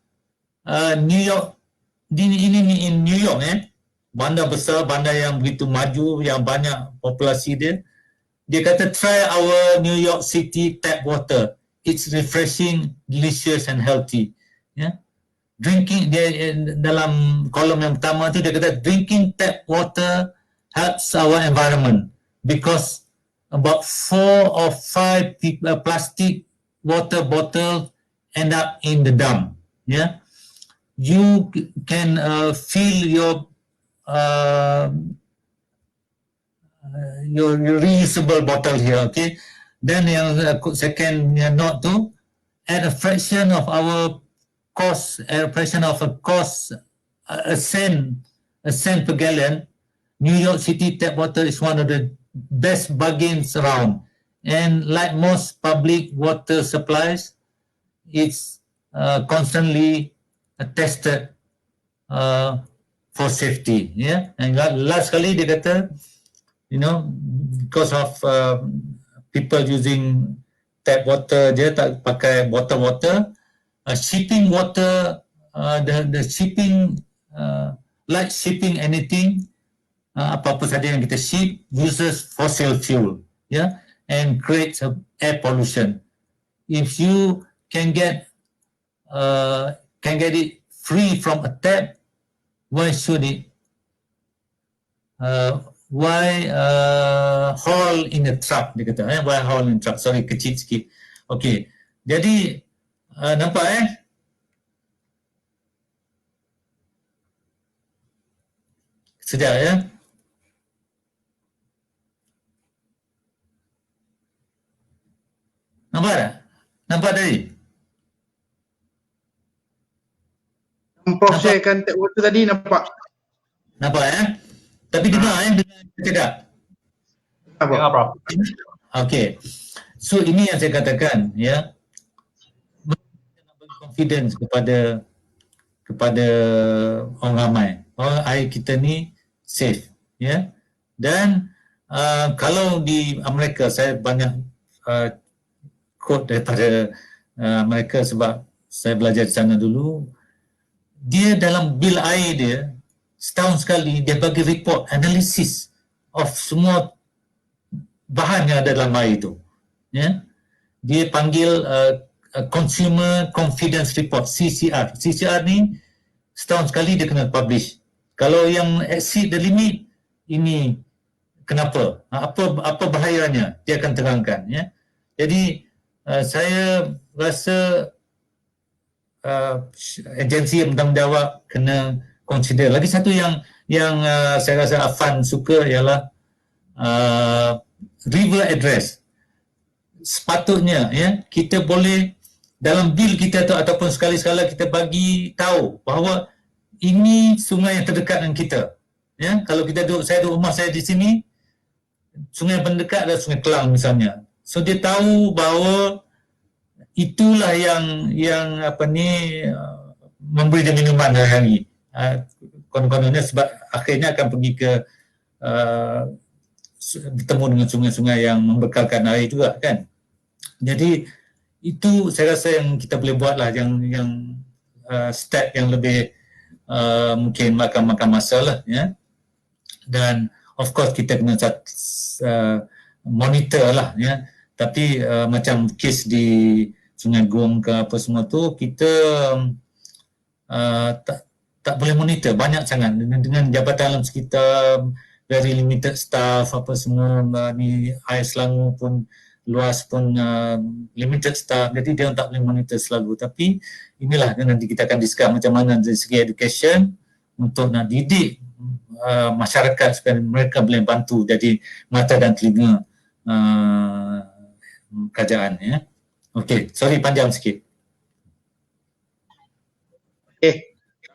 New York, ini in New York, bandar besar, bandar yang begitu maju, yang banyak populasi dia. Dia kata, try our New York City tap water. It's refreshing, delicious and healthy. Ya. Drinking, dia dalam kolom yang pertama tu dia kata drinking tap water helps our environment because about 4 or 5 plastic water bottles end up in the dump. Yeah, you can fill your reusable bottle here. Okay, then yang second note tu, at a fraction of our cost, a cent per gallon, New York City tap water is one of the best bargains around. And like most public water supplies, it's constantly tested for safety. Yeah. And last kali dia kata, because of people using tap water je, tak pakai bottle water, shipping water, the shipping, like shipping anything, apa-apa saja yang kita ship uses fossil fuel, yeah, and creates air pollution. If you can get it free from a tap, why should it? Why haul in a truck? Dia kata, why haul in a truck? Sorry, kecil sikit. Okay, jadi nampak Sekejap ya. Nampak tak? Nampak tadi? Prof sharekan tap water tadi nampak. Nampak Tapi dengar dengar cakap. Dengar, Prof. Okay. So ini yang saya katakan, ya. Confidence kepada orang ramai. Air kita ni safe, ya. Dan kalau di Amerika, saya banyak quote daripada mereka sebab saya belajar di sana dulu. Dia dalam bil air dia setahun sekali dia bagi report analisis of semua bahan yang ada dalam air itu, ya. Dia panggil Consumer Confidence Report, CCR. CCR ni setahun sekali dia kena publish. Kalau yang exceed the limit, ini kenapa? Apa bahayanya? Dia akan terangkan, ya. Jadi saya rasa agensi yang bertanggungjawab kena consider. Lagi satu yang saya rasa Afan suka ialah river address. Sepatutnya, ya, kita boleh dalam bil kita tu ataupun sekali-sekala kita bagi tahu bahawa ini sungai yang terdekat dengan kita. Ya, kalau saya duduk rumah saya di sini, sungai yang pendekat adalah Sungai Kelang misalnya. So dia tahu bahawa itulah yang memberi dia minuman hari-hari. Konon-kononnya sebab akhirnya akan pergi ke bertemu dengan sungai-sungai yang membekalkan air juga, kan. Jadi itu saya rasa yang kita boleh buat lah, yang step yang lebih mungkin makan masa lah, ya. Dan of course kita kena monitor lah, ya. Tapi macam kes di Sungai Gong ke apa semua tu, kita tak boleh monitor banyak sangat dengan jabatan alam sekitar, very limited staff, apa semua ni, air Selangor pun luas pun limited staff, jadi dia tak boleh monitor selalu. Tapi inilah nanti kita akan discuss macam mana dari segi education untuk nak didik masyarakat supaya mereka boleh bantu jadi mata dan telinga kerajaan, ya. Okey, sorry panjang sikit.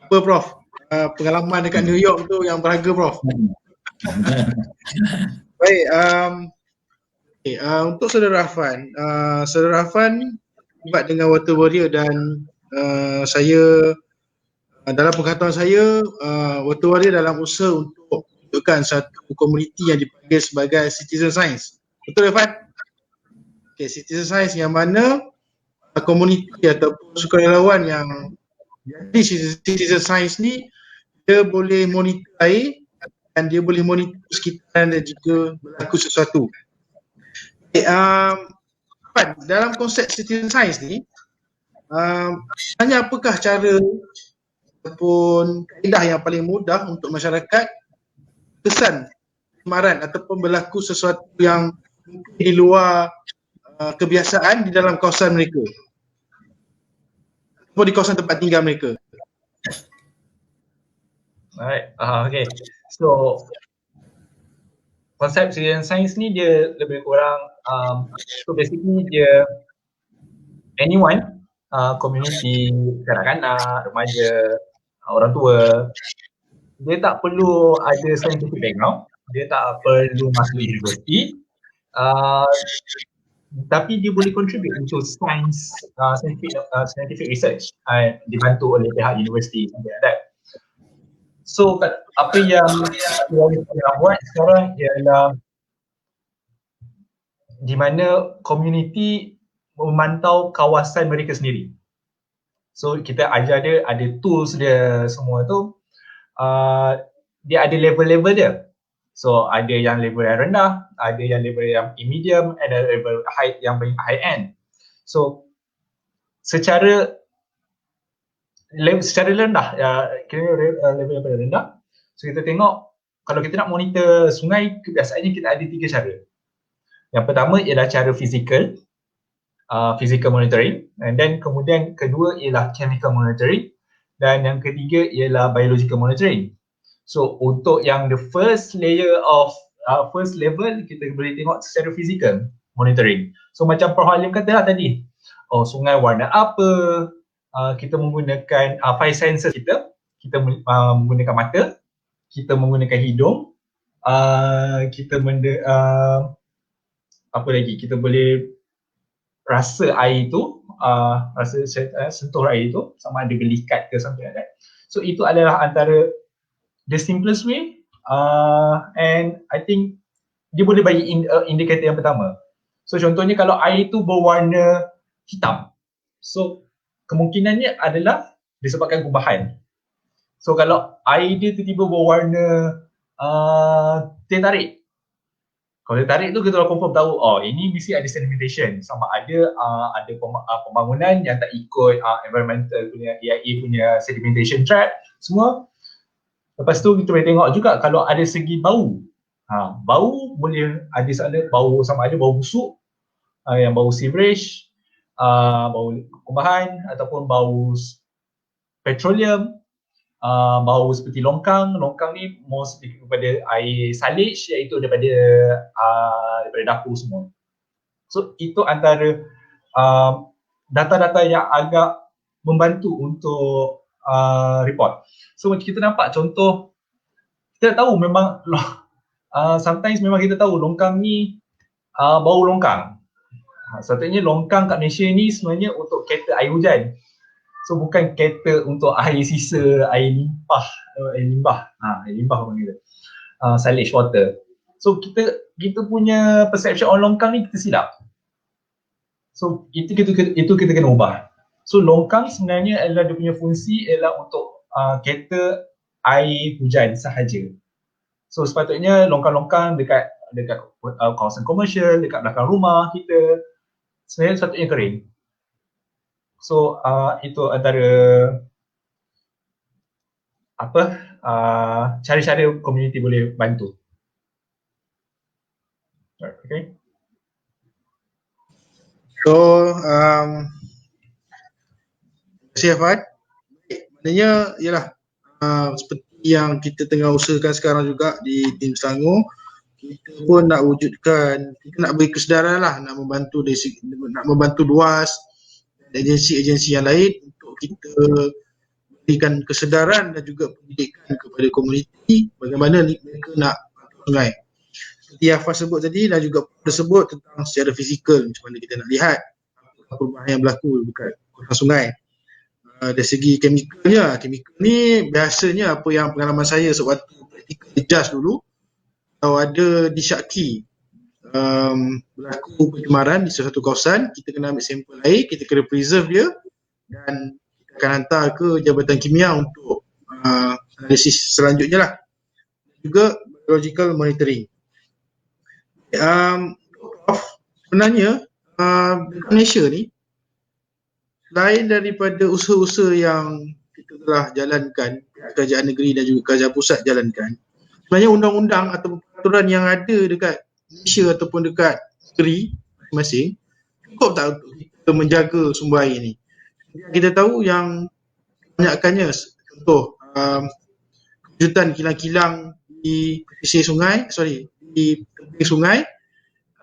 Apa Prof? Pengalaman dekat New York tu yang berharga Prof. Baik, Untuk Saudara Afan terlibat dengan Water Warrior dan saya dalam pengetahuan saya Water Warrior dalam usaha untuk menunjukkan satu komuniti yang dipanggil sebagai citizen science. Betul Afan? Citizen science yang mana komuniti ataupun sukarelawan yang jadi citizen science ni dia boleh monitor air dan dia boleh monitor sekitaran dan juga berlaku sesuatu. Dalam konsep citizen science ni sebenarnya apakah cara ataupun kaedah yang paling mudah untuk masyarakat kesan kemaran ataupun berlaku sesuatu yang di luar kebiasaan di dalam kawasan mereka ataupun di kawasan tempat tinggal mereka. Alright, okay. So konsep citizen science ni dia lebih kurang so basically dia anyone, community, kanak-kanak, remaja, orang tua, dia tak perlu ada scientific background, dia tak perlu masuk universiti, tapi dia boleh contribute untuk scientific research dibantu oleh pihak universiti something like that. So apa yang kita buat sekarang ialah di mana community memantau kawasan mereka sendiri. So kita ajar dia, ada tools dia semua tu, dia ada level-level dia. So ada yang level yang rendah, ada yang level yang medium, ada level high yang high end. So secara rendah, kira level yang paling rendah. So kita tengok kalau kita nak monitor sungai, biasanya kita ada 3 cara. Yang pertama ialah cara physical monitoring, and then kemudian kedua ialah chemical monitoring, dan yang ketiga ialah biological monitoring. So untuk yang the first level kita boleh tengok secara physical monitoring. So macam Prof Halim kata lah tadi, sungai warna apa, kita menggunakan 5 sensor kita menggunakan mata, kita menggunakan hidung, apa lagi, kita boleh rasa air itu, sentuh air itu, sama ada belikat ke something like that. So itu adalah antara the simplest way, and I think dia boleh bagi indikator yang pertama. So contohnya kalau air itu berwarna hitam, so kemungkinannya adalah disebabkan gubahan. So kalau air dia tiba-tiba berwarna teh tarik, kalau teh tarik tu kita dah confirm tahu, ini mesti ada sedimentation, sama ada pembangunan yang tak ikut environmental punya, EIA punya sedimentation track semua. Lepas tu kita boleh tengok juga kalau ada segi bau. Bau boleh ada bau, sama ada bau busuk, yang bau sewerage, bau kumbahan, ataupun bau petroleum, bau seperti longkang. Longkang ni most kepada air salage, iaitu daripada dapur semua. So itu antara data-data yang agak membantu untuk report. So kita nampak contoh, kita tahu memang sometimes memang kita tahu longkang ni bau longkang. Sepatutnya longkang kat Malaysia ni sebenarnya untuk cater air hujan. So bukan cater untuk air sisa, air limbah. Air limbah orang kata. Salage water. So kita punya perception on longkang ni kita silap. So itu kita kena ubah. So longkang sebenarnya adalah dia punya fungsi ialah untuk cater air hujan sahaja. So sepatutnya longkang-longkang dekat kawasan komersial, dekat belakang rumah kita, sebenarnya sepatutnya kering. So itu antara cara-cara community boleh bantu. Okay. So terima kasih Afan. Maknanya ialah seperti yang kita tengah usahakan sekarang juga di tim Selangor, kita pun nak wujudkan, kita nak beri kesedaran lah, nak membantu luas agensi-agensi yang lain untuk kita berikan kesedaran dan juga pendidikan kepada komuniti bagaimana mereka nak sungai. seperti Afas sebut tadi dan juga tersebut tentang secara fizikal macam mana kita nak lihat perubahan yang berlaku dekat kawasan sungai. Dari segi kemikal ni biasanya apa yang pengalaman saya sewaktu praktikal jas dulu, kalau ada disyaki berlaku pencemaran di sesuatu kawasan, kita kena ambil sampel air, kita kena preserve dia dan kita akan hantar ke Jabatan Kimia untuk analisis selanjutnya lah. Juga biological monitoring. Sebenarnya dekat Malaysia ni, selain daripada usaha-usaha yang kita telah jalankan, kerajaan negeri dan juga kerajaan pusat jalankan, sebenarnya undang-undang atau peraturan yang ada dekat Malaysia ataupun dekat negeri masing-masing cukup tak untuk kita menjaga sumber air ni. Kita tahu yang kebanyakannya, contoh kejutan kilang-kilang di pesisir sungai, di tebing sungai,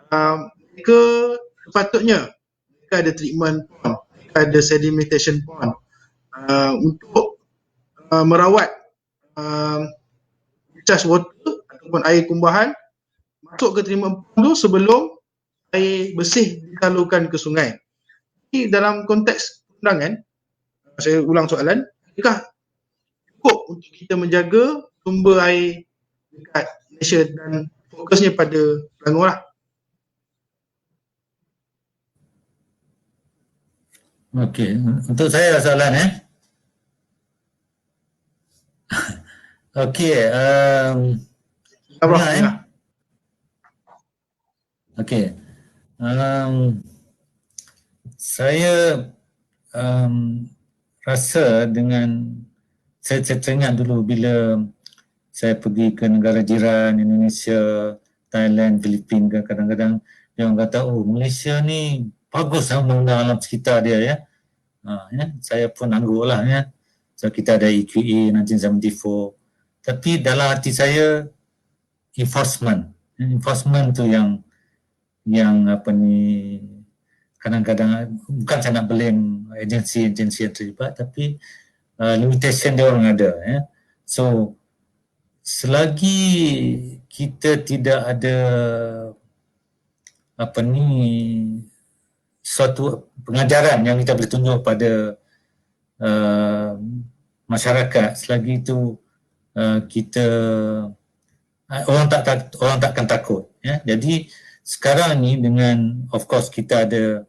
mereka sepatutnya mereka ada treatment pond, mereka ada sedimentation pond untuk merawat recharge water ataupun air kumbahan masuk ke treatment pond tu sebelum air bersih disalurkan ke sungai. Jadi dalam konteks undangan, saya ulang soalan, adakah cukup untuk kita menjaga sumber air dekat Malaysia dan fokusnya pada Selangor lah? Okey, untuk saya soalan Okey, Okey. Saya rasa dengan saya teringat dulu bila saya pergi ke negara jiran, Indonesia, Thailand, Filipina, kadang-kadang dia orang kata, oh Malaysia ni bagus undang-undang alam sekitar dia ya. Saya pun anggur lah ya. So kita ada EQA 1974. Tapi dalam hati saya enforcement tu yang apa ni, kadang-kadang bukan saya nak blame agensi-agensi yang terlibat, tapi limitation dia orang ada ya. So selagi kita tidak ada apa ni suatu pengajaran yang kita boleh tunjuk pada masyarakat, selagi itu kita orang takkan takut ya. Jadi sekarang ni dengan of course kita ada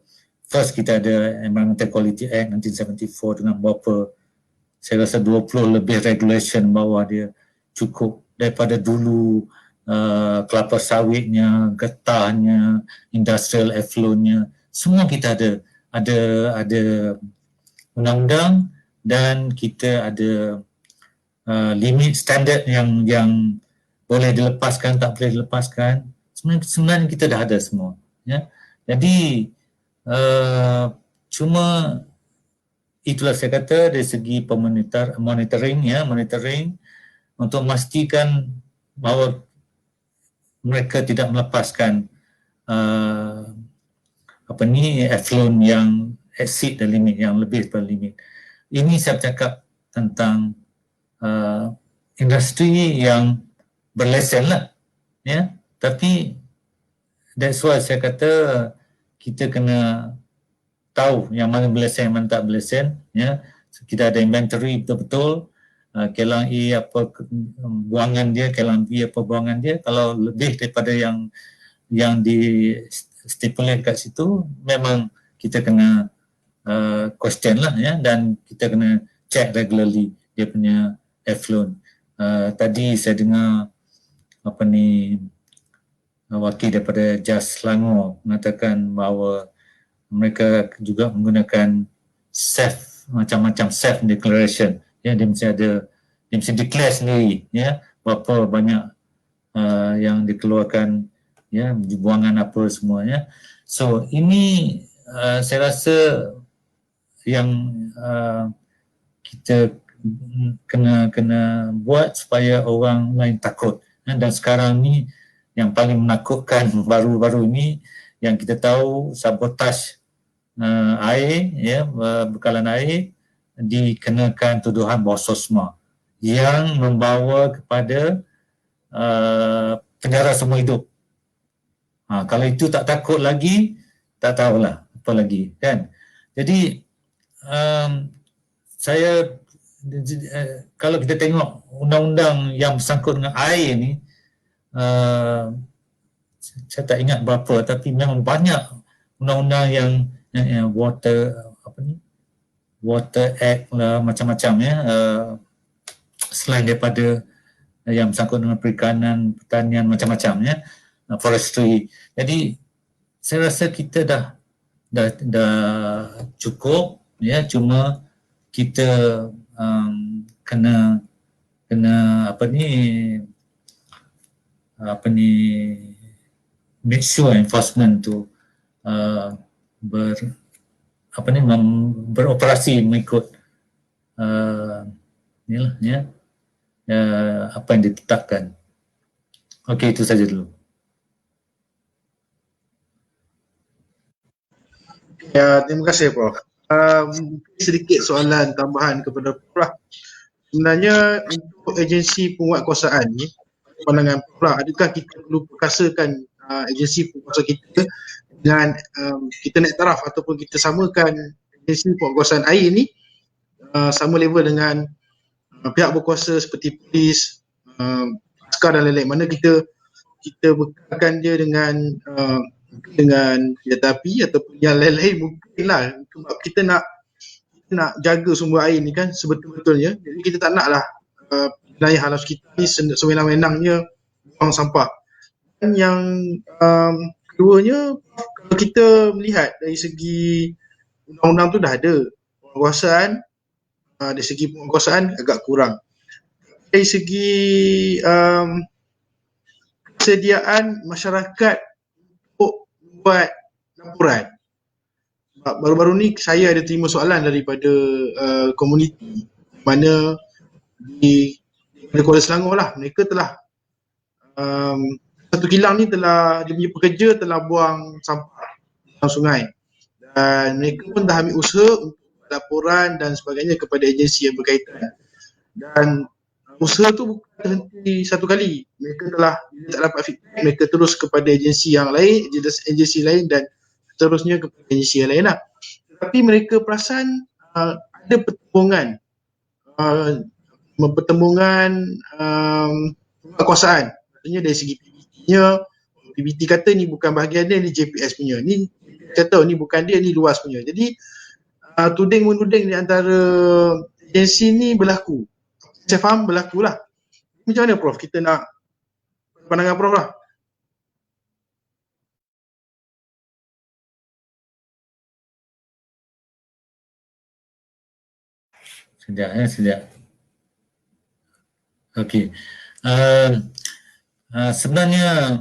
Environmental Quality Act 1974 dengan berapa, saya rasa 20 lebih regulation bawah dia, cukup daripada dulu kelapa sawitnya, getahnya, industrial effluentnya, semua kita ada undang-undang dan kita ada limit standard yang boleh dilepaskan, tak boleh dilepaskan. Sebenarnya kita dah ada semua ya. Jadi cuma itulah saya kata dari segi monitoring untuk memastikan bahawa mereka tidak melepaskan effluent yang exceed the limit, yang lebih daripada limit. Ini saya cakap tentang industri yang berlesen lah ya. Tapi that's why saya kata kita kena tahu yang mana berlesen, yang mana tak berlesen ya. Kita ada inventory betul-betul, kelang A apa buangan dia, kelang B apa buangan dia. Kalau lebih daripada yang di stipulate kat situ, memang kita kena question lah ya, dan kita kena check regularly dia punya effluent. Tadi saya dengar wakil daripada JAS Selangor mengatakan bahawa mereka juga menggunakan macam-macam self declaration ya. Dia mesti declare sendiri ya berapa banyak yang dikeluarkan ya, buangan apa semuanya. So ini saya rasa yang kita kena buat supaya orang lain takut. Dan sekarang ni yang paling menakutkan baru-baru ini yang kita tahu, sabotaj air ya, bekalan air dikenakan tuduhan bososma yang membawa kepada penjara seumur hidup Kalau itu tak takut lagi, tak tahulah apa lagi kan. Jadi saya kalau kita tengok undang-undang yang bersangkut dengan air ni, saya tak ingat berapa, tapi memang banyak undang-undang yang Water Act lah, macam-macam ya, selain daripada yang bersangkut dengan perikanan, pertanian, macam-macam ya, forestry. Jadi saya rasa kita dah cukup ya, cuma kita kena make sure enforcement tu beroperasi mengikut apa yang ditetapkan. Okey, itu saja dulu. Ya, terima kasih Prof. Sedikit soalan tambahan kepada Prof lah. Sebenarnya untuk agensi penguatkuasaan ni, pandangan Prof lah, adakah kita perlu perkasakan agensi penguatkuasaan kita dengan kita naik taraf ataupun kita samakan agensi penguatkuasaan air ni sama level dengan pihak berkuasa seperti polis, askar dan lain-lain, mana kita bekalkan dia dengan senjata api ataupun yang lain-lain mungkinlah, sebab kita nak jaga sumber air ni kan sebetul-betulnya. Jadi kita tak naklah wilayah halau sekitar ni sewenang-wenangnya buang sampah. Dan yang keduanya, kalau kita melihat dari segi undang-undang tu dah ada penguasaan, dari segi penguasaan agak kurang. Dari segi kesediaan masyarakat untuk buat laporan, baru-baru ni saya ada terima soalan daripada komuniti mana di Kuala Selangor lah, mereka telah satu kilang ni telah, dia punya pekerja telah buang sampah dalam sungai, dan mereka pun dah ambil usaha untuk laporan dan sebagainya kepada agensi yang berkaitan, dan usaha tu bukan terhenti satu kali. Mereka telah, bila tak dapat feedback, mereka terus kepada agensi yang lain, agensi lain, dan seterusnya kepada agensi yang lain lah. Tapi mereka perasan ada pertembungan penguatkuasaan. Maksudnya dari segi PBT-nya, PBT kata ni bukan bahagian dia, ni JPS punya, ni kata ni bukan dia, ni luas punya. Jadi tuding-menuding di antara agensi ni berlaku. Saya faham berlaku lah. Macam mana Prof? Kita nak pandangan Prof lah. Sekejap. Okey. Sebenarnya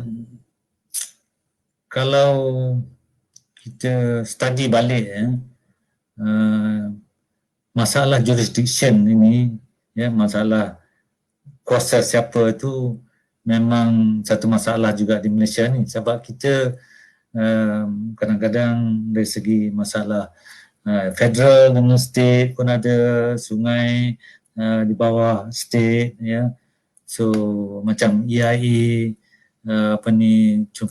kalau kita study balik masalah jurisdiction ini, ya, masalah kuasa siapa tu memang satu masalah juga di Malaysia ni, sebab kita kadang-kadang dari segi masalah federal dengan state pun ada, sungai di bawah state, ya. So macam EIA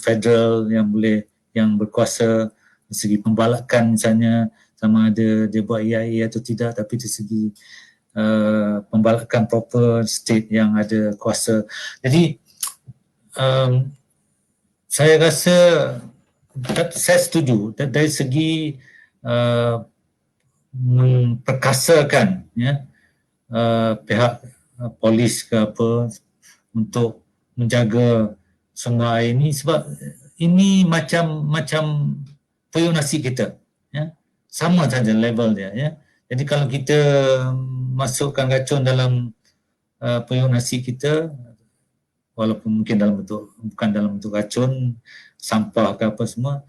federal yang berkuasa dari segi pembalakan misalnya, sama ada dia buat EIA atau tidak, tapi dari segi pembalakan proper state yang ada kuasa. Jadi saya rasa saya setuju dari segi memperkasakan, ya, pihak polis ke apa untuk menjaga sumber air ini, sebab ini macam puyuh nasi kita, ya, sama saja level dia, ya. Jadi kalau kita masukkan racun dalam puyuh nasi kita, walaupun mungkin bukan dalam bentuk racun, sampah ke apa semua,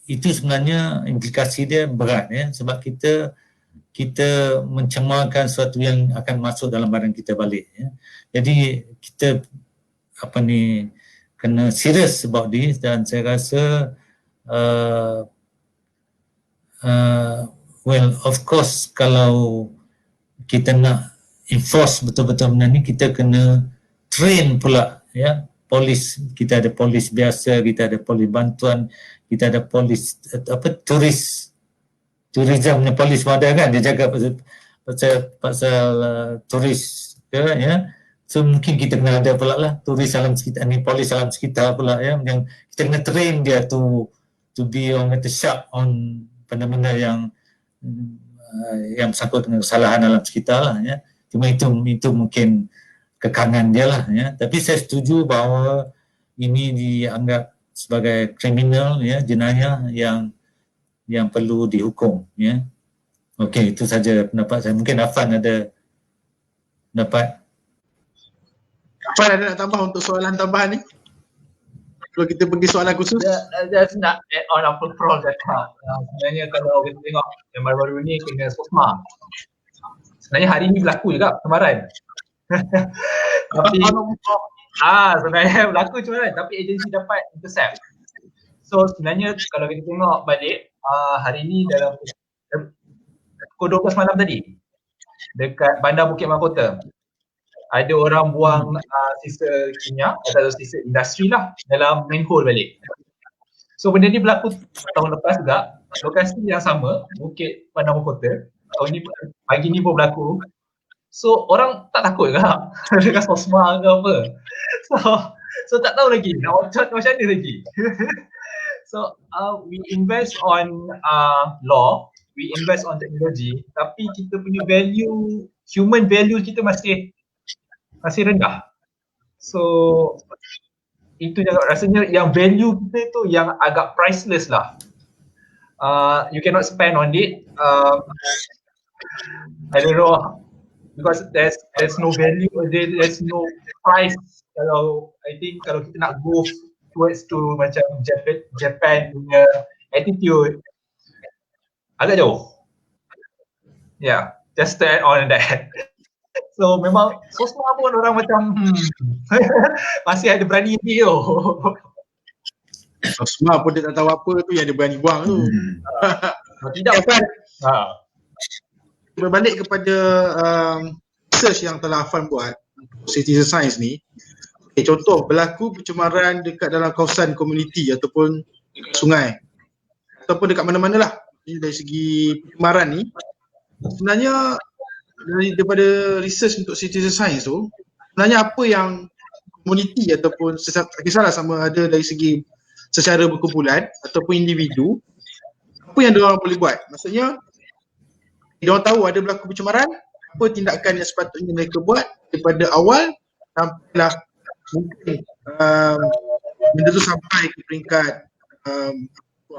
itu sebenarnya implikasi dia berat, ya, sebab kita mencemarkan sesuatu yang akan masuk dalam badan kita balik, ya. Jadi kita kena serious about this, dan saya rasa well, of course, kalau kita nak enforce betul-betul benda ni, kita kena train pula, ya, polis, kita ada polis biasa, kita ada polis bantuan, kita ada polis tourism punya polis pun ada kan, dia jaga pasal turis ke, ya. So mungkin kita kena ada pula lah turis alam sekitar ni, polis alam sekitar pula, ya, yang kita kena train dia to be on the sharp on benda-benda yang bersangkut dengan kesalahan alam sekitar lah, ya. Cuma itu mungkin kekangan dia lah, ya. Tapi saya setuju bahawa ini dianggap sebagai kriminal, ya, jenayah yang perlu dihukum, ya. Okey, itu saja pendapat saya. Mungkin Afan ada pendapat. Afan ada nak tambah untuk soalan tambahan ni? Kalau kita pergi soalan khusus. Just nak add on apa Prof cakap. Sebenarnya kalau kita tengok yang baru-baru ni kena SOSMA. Sebenarnya hari ni berlaku juga pencemaran. Tapi sebenarnya berlaku pencemaran tapi agensi dapat intercept. So sebenarnya kalau kita tengok balik hari ni dalam pukul 12 malam tadi dekat Bandar Bukit Mahkota ada orang buang sisa kimia atau sisa industri lah dalam manhole balik. So benda ni berlaku tahun lepas juga, lokasi yang sama, Bukit Bandar Mahkota, tahun ni pagi ni pun berlaku. So orang tak takut ke dengan SOSMA ke apa. So tak tahu lagi nak macam mana lagi. So we invest on law, we invest on teknologi, tapi kita punya value, human value kita masih rendah. So itu rasanya yang value kita tu yang agak priceless lah. You cannot spend on it. I don't know, because there's no value, there's no price. I think kalau kita nak go towards to macam Japan punya attitude agak jauh. Yeah, just to add on that. So memang SOSMA pun orang macam masih ada berani ni tu. SOSMA pun dia tak tahu apa tu yang dia berani buang tu. Tidak kan? Berbalik kepada research yang telah Afan buat citizen science ni. Contoh berlaku pencemaran dekat dalam kawasan komuniti ataupun sungai ataupun dekat mana-mana lah. Dari segi pencemaran ni sebenarnya daripada research untuk citizen science tu, sebenarnya apa yang komuniti ataupun tak kisahlah sama ada dari segi secara berkumpulan ataupun individu, apa yang diorang boleh buat? Maksudnya diorang tahu ada berlaku pencemaran, apa tindakan yang sepatutnya mereka buat daripada awal sampailah mungkin benda tu sampai ke peringkat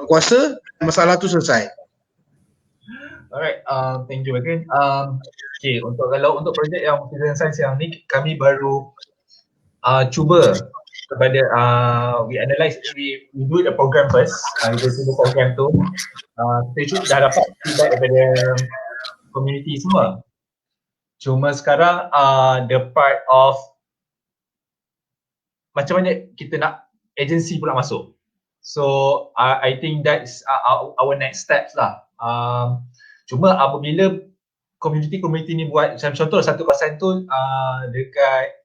kuasa, masalah tu selesai. Alright, thank you again. Okay, untuk projek yang citizen science yang ni kami baru cuba kepada we analyse, we do the program first. Kita cuba program tu. Kita dah dapat feedback daripada community semua. Cuma sekarang the part of macam mana kita nak agensi pula masuk. So I think that's our next steps lah. Cuma apabila community ni buat, contoh satu kawasan tu dekat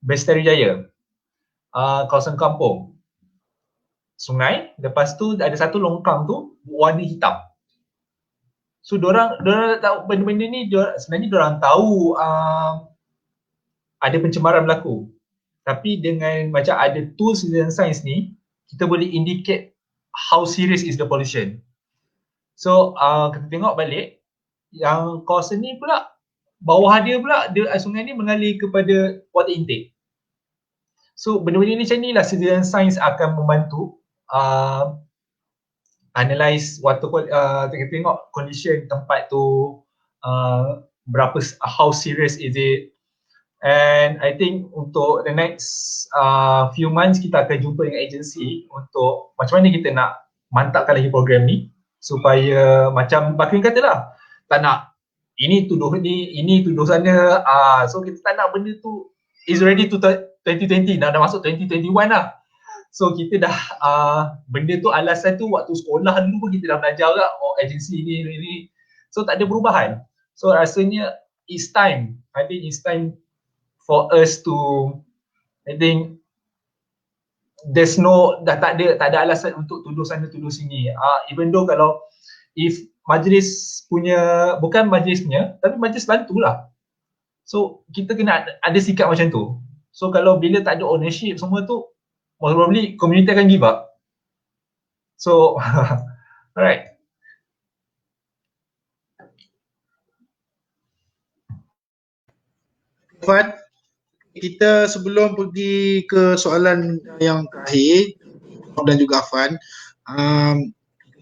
Bestari Jaya, kawasan kampung, sungai, lepas tu ada satu longkang tu warna hitam. So diorang tahu benda-benda ni, sebenarnya diorang tahu ada pencemaran berlaku. Tapi dengan macam ada tools citizen science ni, kita boleh indicate how serious is the pollution. So kita tengok balik yang kawasan ni pula, bawah dia pula sungai ni mengalir kepada water intake. So benda-benda ni macam ni lah citizen science akan membantu analyse water, kita tengok condition tempat tu, berapa, how serious is it. And I think untuk the next few months kita akan jumpa dengan agensi untuk macam mana kita nak mantapkan lagi program ni supaya macam Bakrin kata lah, tak nak ini tuduh ni, ini tuduh sana, so kita tak nak benda tu is already to 2020, dah masuk 2021 lah. So kita dah, benda tu alasan tu waktu sekolah dulu pun kita dah belajar lah, agensi ni, so tak ada perubahan. So rasanya it's time, I think it's time for us to, I think there's no, dah tak ada alasan untuk tuduh sana tuduh sini. Even though kalau if majlis punya, bukan majlisnya tapi majlis bantu lah, so kita kena ada sikap macam tu. So kalau bila tak ada ownership semua tu, most probably community akan give up. So alright. Fad, kita sebelum pergi ke soalan yang terakhir dan juga Afan,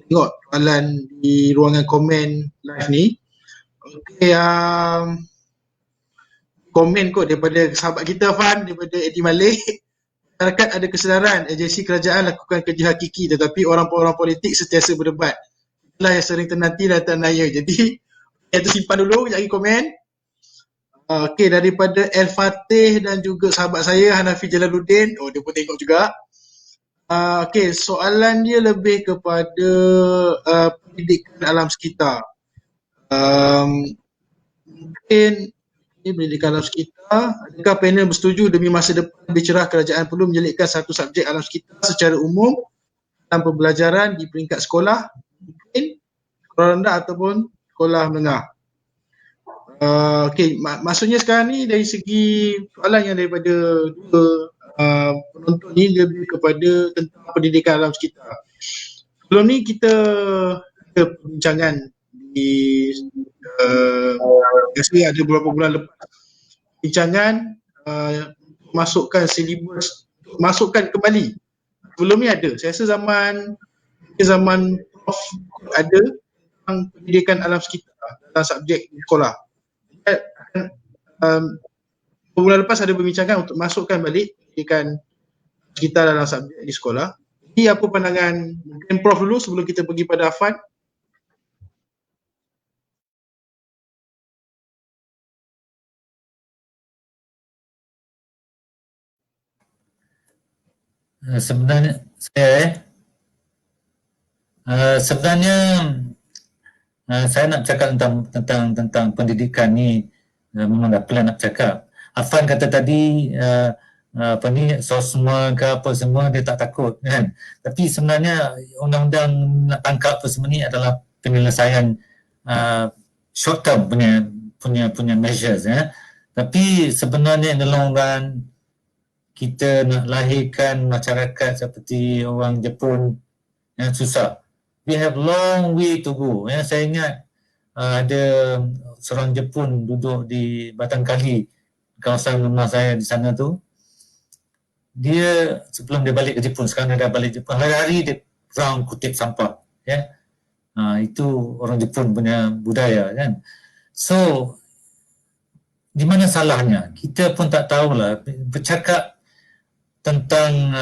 tengok soalan di ruangan komen live ni. Okay, komen kot daripada sahabat kita Afan, daripada Eddie Malik. Masyarakat ada kesedaran agensi kerajaan lakukan kerja hakiki, tetapi orang-orang politik sentiasa berdebat. Itulah yang sering ternanti dan ternaya. Jadi itu simpan dulu, jangan komen. Okey, daripada El Fatih dan juga sahabat saya Hanafi Jalaluddin. Oh, dia pun tengok juga. Okey, soalan dia lebih kepada pendidikan alam sekitar. Mungkin ini pendidikan alam sekitar. Adakah panel bersetuju demi masa depan lebih cerah kerajaan perlu menyelitkan satu subjek alam sekitar secara umum dalam pembelajaran di peringkat sekolah, mungkin sekolah rendah ataupun sekolah menengah. Okey, maksudnya sekarang ni dari segi soalan yang daripada dua penonton ni lebih kepada tentang pendidikan alam sekitar. Sebelum ni kita ada perbincangan di biasanya ada beberapa bulan lepas, perbincangan masukkan silibus, masukkan kembali. Sebelum ni ada, saya rasa zaman Prof ada tentang pendidikan alam sekitar dalam subjek di sekolah. Bulan lepas ada perbincangan untuk masukkan balik pendidikan sekitar dalam subjek di sekolah. Jadi apa pandangan mungkin Prof dulu sebelum kita pergi pada Afan? Sebenarnya saya nak cakap tentang pendidikan ni, memang dah plan nak cakap. Afan kata tadi apa ni, sosma ke apa semua dia tak takut kan. Tapi sebenarnya undang-undang nak tangkap apa semua ni adalah penyelesaian short term punya measures ya. Tapi sebenarnya in the long run kita nak lahirkan masyarakat seperti orang Jepun yang susah. We have long way to go. Ya, saya ingat ada seorang Jepun duduk di Batang Kali, kawasan rumah saya di sana tu. Dia sebelum dia balik ke Jepun, sekarang dia dah balik Jepun, hari-hari dia round kutip sampah. Ya, itu orang Jepun punya budaya kan. So di mana salahnya? Kita pun tak tahulah. Bercakap tentang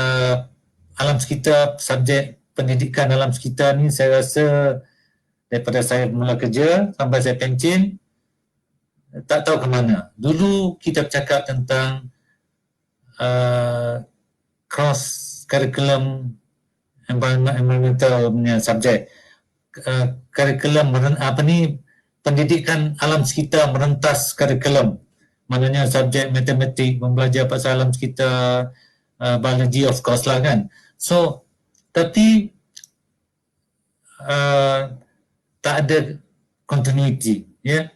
alam sekitar, subjek pendidikan alam sekitar ni, saya rasa daripada saya mula kerja sampai saya pencen, tak tahu ke mana. Dulu kita bercakap tentang cross curriculum environmental punya subjek, curriculum apa ni, pendidikan alam sekitar merentas curriculum, maknanya subjek matematik, membelajar pasal alam sekitar, biology of course lah kan. So tapi tak ada continuity ya,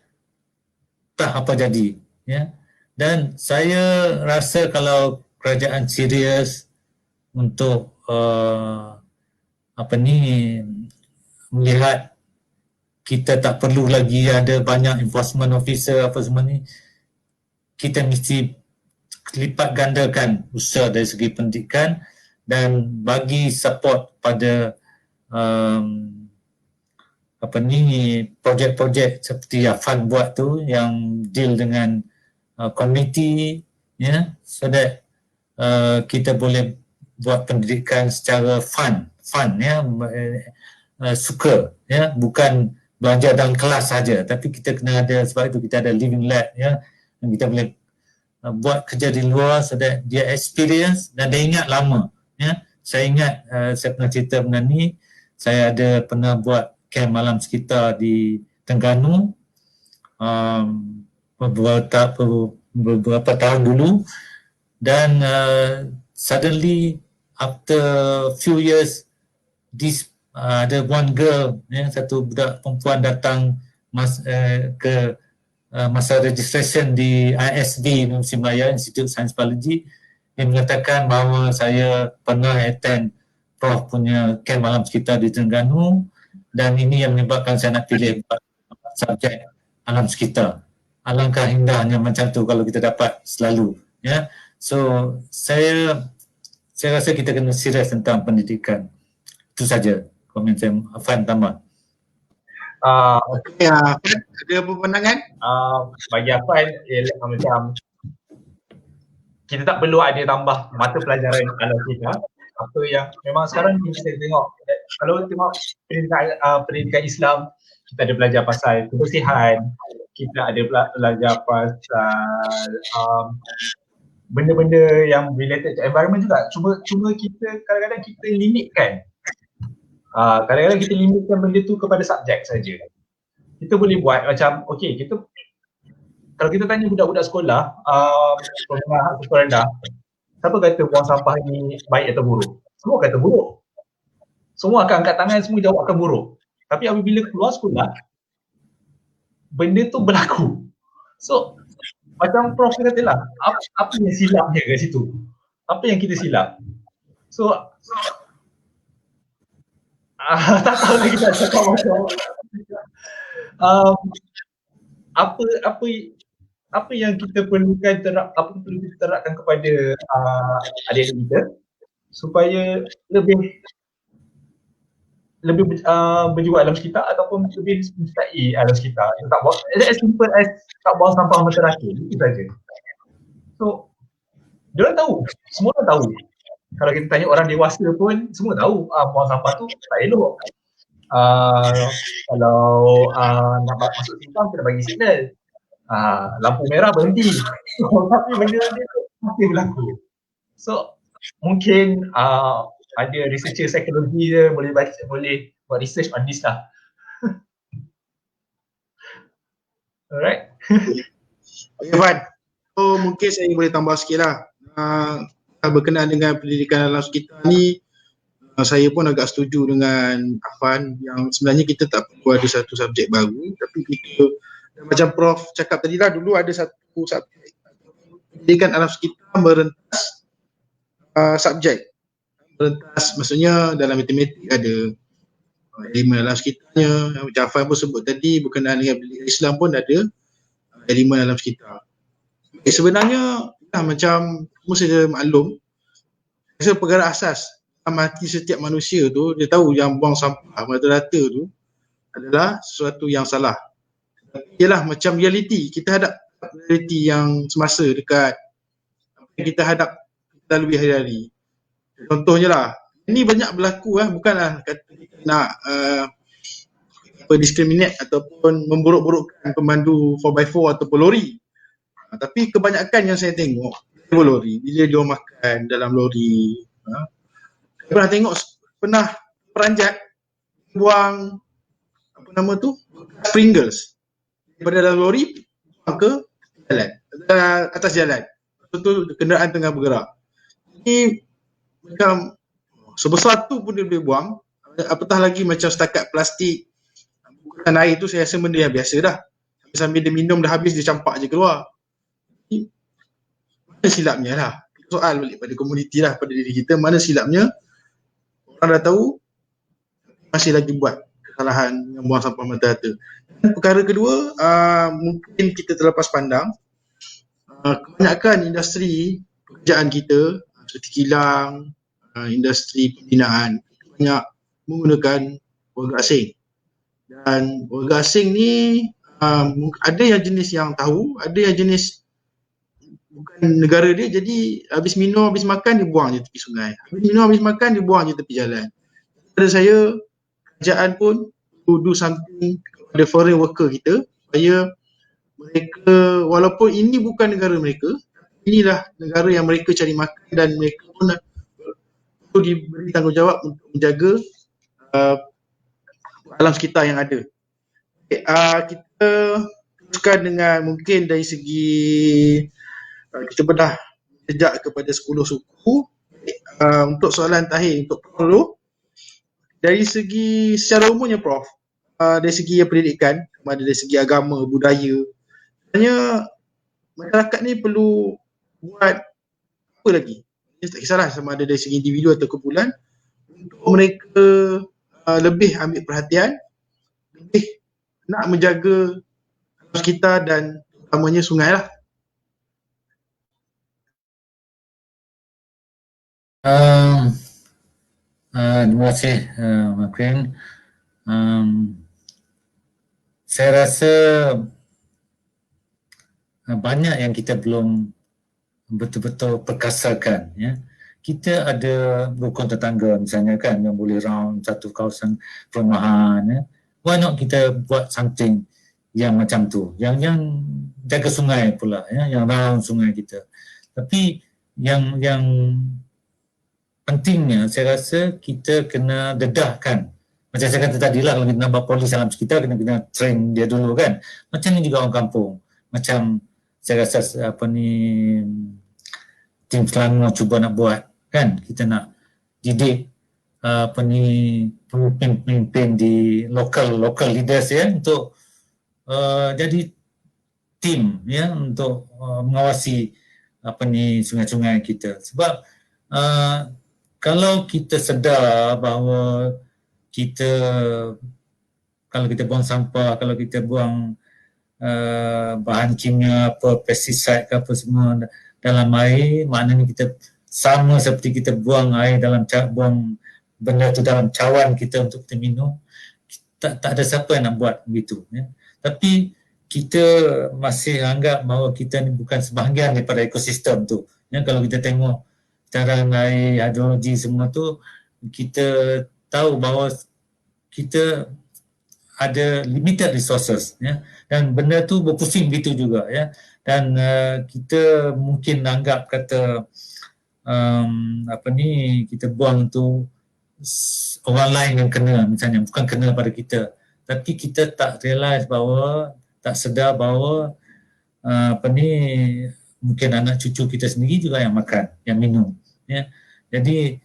tak apa jadi ya. Dan saya rasa kalau kerajaan serius untuk apa ni, melihat kita tak perlu lagi ada banyak enforcement officer apa semua ni, kita mesti lipat gandakan usaha dari segi pendidikan dan bagi support pada apa ni, projek-projek seperti Afan buat tu yang deal dengan community ya, so that kita boleh buat pendidikan secara fun ya, suka ya, bukan belajar dalam kelas saja, tapi kita kena ada, sebab itu kita ada living lab ya, dan kita boleh buat kerja di luar so that dia experience dan dia ingat lama ya. Saya ingat saya pernah cerita benda ni, saya ada pernah buat camp alam sekitar di Terengganu beberapa tahun dulu, dan suddenly after few years ada one girl, satu budak perempuan datang ke masa registration di ISB Universiti Malaya, Institute Sains Biologi. Dia mengatakan bahawa saya pernah attend Prof punya camp alam sekitar di Terengganu dan ini yang menyebabkan saya nak pilih subjek alam sekitar. Alangkah indahnya macam tu kalau kita dapat selalu, ya. So saya rasa kita kena serius tentang pendidikan. Itu saja komen saya. Afan tambah. Okay, ada apa pandangan? Bagi Afan, macam kita tak perlu ada tambah mata pelajaran alam sekitar. Apa yang memang sekarang ni kita tengok, kalau tengok pendidikan Islam, kita ada belajar pasal kebersihan, kita ada belajar pasal benda-benda yang related to environment juga. Cuma kita kadang-kadang kita limitkan. Kadang-kadang kita limitkan benda tu kepada subjek saja. Kita boleh buat macam, okay, kalau kita tanya budak-budak sekolah, sekolah rendah, siapa kata buang sampah ni baik atau buruk? Semua kata buruk. Semua akan angkat tangan, semua jawab akan buruk. Tapi apabila keluar sekolah, benda tu berlaku. So, macam Prof kata lah, apa yang silapnya kat situ? Apa yang kita silap? So, tak tahu lagi nak cakap macam apa yang kita perlukan perlu kita terapkan kepada adik-adik kita supaya lebih berjiwa alam sekitar ataupun lebih mencintai alam sekitar. Tak buang, as simple as tak buang sampah masa terakhir, itu saja. So, diorang tahu, semua orang tahu. Kalau kita tanya orang dewasa pun, semua tahu buang sampah tu tak elok. Kalau nak masuk simpang, kena bagi signal. Lampu merah berhenti. Tapi benda-benda tu masih berlaku. So, mungkin ada researcher psikologi dia boleh buat research on this lah. Alright. Okay, Fan. So, mungkin saya boleh tambah sikit lah. Berkenaan dengan pendidikan alam sekitar ni, saya pun agak setuju dengan Afan yang sebenarnya kita tak perlu ada satu subjek baru, tapi kita macam Prof cakap tadi lah, dulu ada satu subjek pendidikan alam sekitar merentas subjek. Merentas maksudnya dalam matematik ada elemen alam sekitarnya, macam Afan pun sebut tadi berkenaan dengan pendidikan Islam pun ada elemen alam sekitar. Sebenarnya macam mesti maklum, rasa perkara asas mati setiap manusia tu, dia tahu yang buang sampah rata-rata tu adalah sesuatu yang salah. Ialah macam realiti, kita hadap realiti yang semasa dekat apa yang kita hadap, kita lalui hari-hari. Contohnya lah, ini banyak berlaku bukanlah kata kita nak discriminate ataupun memburuk-burukkan pemandu 4x4 ataupun lori. Tapi kebanyakan yang saya tengok lori, bila dia makan dalam lori, saya pernah peranjat buang apa nama tu, Pringles daripada dalam lori ke jalan, atas jalan. Betul kenderaan tengah bergerak. Ini macam sebesar tu pun dia boleh buang, apatah lagi macam setakat plastik bukan air tu, saya rasa benda yang biasa dah. Sambil dia minum dah habis, dia campak je keluar. Mana silapnya lah? Soal balik pada komuniti lah, pada diri kita, mana silapnya? Orang dah tahu, masih lagi buat kesalahan yang buang sampah mata-mata. Dan perkara kedua, mungkin kita terlepas pandang, kebanyakan industri pekerjaan kita seperti kilang, industri pembinaan, banyak menggunakan warga asing. Dan warga asing ni ada yang jenis yang tahu, ada yang jenis bukan negara dia, jadi habis minum, habis makan dia buang je tepi sungai. Habis minum, habis makan dia buang je tepi jalan. Pada saya, kerajaan pun to do something kepada foreign worker kita supaya mereka, walaupun ini bukan negara mereka, inilah negara yang mereka cari makan dan mereka pun perlu diberi tanggungjawab untuk menjaga alam sekitar yang ada. Okay, kita teruskan dengan mungkin dari segi kita bedah jejak kepada 10 suku. Untuk soalan terakhir untuk Prof dulu, dari segi secara umumnya Prof, dari segi pendidikan, sama ada dari segi agama, budaya, sebenarnya masyarakat ni perlu buat apa lagi? Tak kisahlah sama ada dari segi individu atau kumpulan, untuk mereka lebih ambil perhatian, lebih nak menjaga sekitar dan utamanya sungai lah. Terima kasih Makrin. Saya rasa banyak yang kita belum betul-betul perkasakan, ya. Kita ada rukun tetangga misalnya kan yang boleh round satu kawasan perumahan, ya. Why not kita buat something yang macam tu, yang jaga sungai pula, ya, yang round sungai kita. Tapi yang pentingnya saya rasa kita kena dedahkan. Macam saya kata tadi lah, kalau kita nak buat polis alam sekitar, kena train dia dulu kan. Macam ni juga orang kampung. Macam saya rasa tim Selangor cuba nak buat kan. Kita nak didik pemimpin di local leaders ya, untuk jadi tim ya, untuk mengawasi sungai-sungai kita. Sebab kalau kita sedar bahawa kalau kita buang sampah, kalau kita buang bahan kimia, pesticide ke apa semua dalam air, maknanya kita sama seperti kita buang air buang benda tu dalam cawan kita untuk kita minum. Tak ada siapa yang nak buat begitu, ya. Tapi kita masih anggap bahawa kita ni bukan sebahagian daripada ekosistem tu, ya. Kalau kita tengok carangan air, hidrologi semua tu, kita tahu bahawa kita ada limited resources, ya, dan benda tu berpusing begitu juga, ya. Dan kita mungkin anggap kata kita buang tu orang lain yang kena, misalnya bukan kena pada kita, tapi kita tak realise bahawa, tak sedar bahawa mungkin anak cucu kita sendiri juga yang makan, yang minum, ya. Jadi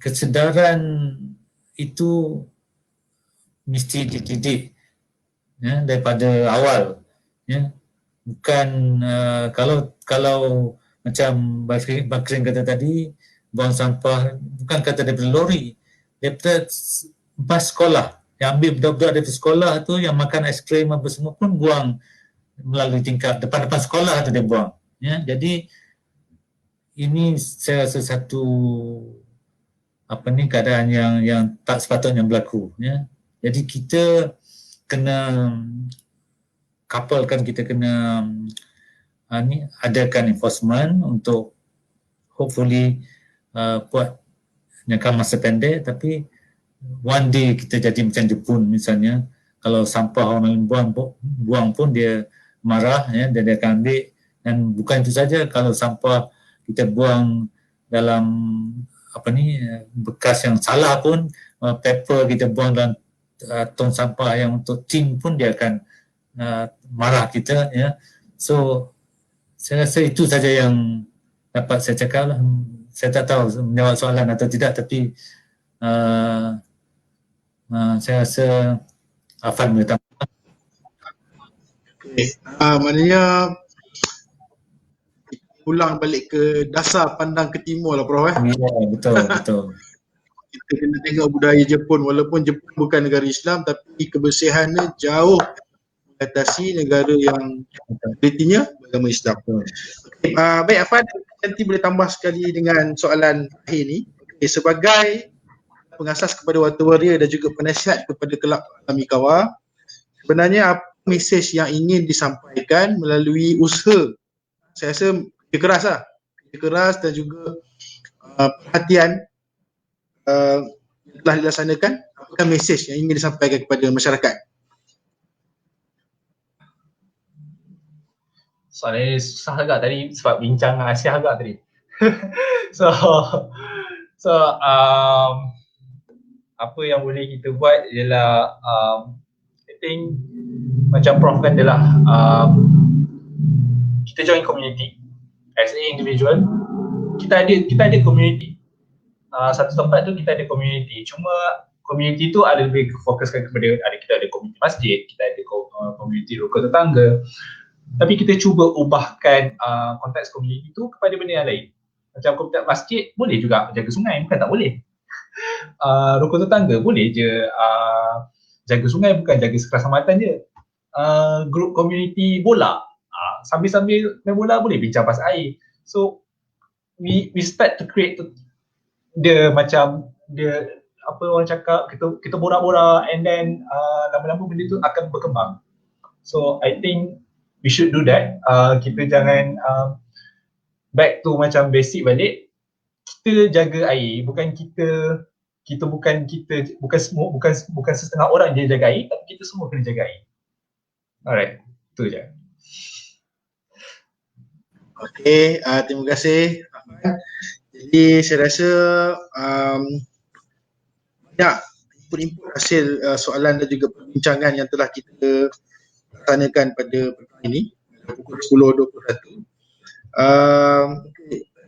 kesedaran itu mesti dididik, ya, daripada awal, ya. Bukan kalau macam Bakrin kata tadi, buang sampah bukan kata daripada lori, daripada bas sekolah, yang ambil budak-budak daripada sekolah tu yang makan aiskrim apa semua pun buang melalui tingkap depan sekolah tu dia buang, ya. Jadi ini saya rasa satu keadaan yang tak sepatutnya berlaku, ya. Jadi kita kena kita kena adakan enforcement untuk hopefully buat jangka masa pendek, tapi one day kita jadi macam Jepun misalnya, kalau sampah orang lain buang pun dia marah, ya, dan dia akan ambil. Dan bukan itu saja, kalau sampah kita buang dalam bekas yang salah pun, paper kita buang dalam tong sampah yang untuk tin pun dia akan marah kita, ya. So saya rasa itu saja yang dapat saya cakap lah. Saya tak tahu menjawab soalan atau tidak, tapi saya rasa Afan boleh tambah. Maknanya pulang balik ke dasar pandang ke timur lah Prof. Ya, betul. Kita kena tengok budaya Jepun, walaupun Jepun bukan negara Islam, tapi kebersihannya jauh mengatasi negara yang kualitinya beragama Islam. Okay, baik Afan, nanti boleh tambah sekali dengan soalan akhir ni. Okay, sebagai pengasas kepada Water Warrior dan juga penasihat kepada Kelab Alami Kawah, sebenarnya apa mesej yang ingin disampaikan melalui usaha? Saya rasa kerja keras dan juga perhatian telah dilaksanakan. Apakah mesej yang ingin disampaikan kepada masyarakat? Soalan ni susah agak tadi sebab bincang dengan Asia agak tadi. so apa yang boleh kita buat ialah I think macam Prof kata lah, kita join community as an individual, kita ada community. Satu tempat tu kita ada community. Cuma community tu ada lebih fokuskan kepada kita ada community masjid, kita ada community rukun tetangga. Tapi kita cuba ubahkan konteks community tu kepada benda yang lain. Macam komunitas masjid boleh juga jaga sungai, bukan tak boleh. Rukun tetangga boleh je jaga sungai, bukan jaga keselamatan je. Grup community bola, sambil-sambil main bola boleh bincang pasal air. So we start to create dia macam dia apa orang cakap, kita borak-borak and then lama-lama benda tu akan berkembang. So I think we should do that. Kita jangan back to macam basic balik. Kita jaga air, bukan setengah orang je jaga air, tapi kita semua kena jaga air. Alright, tu je. Okay, terima kasih Ahmad. Jadi saya rasa banyak input-input hasil soalan dan juga perbincangan yang telah kita laksanakan pada petang ini pukul 10.21.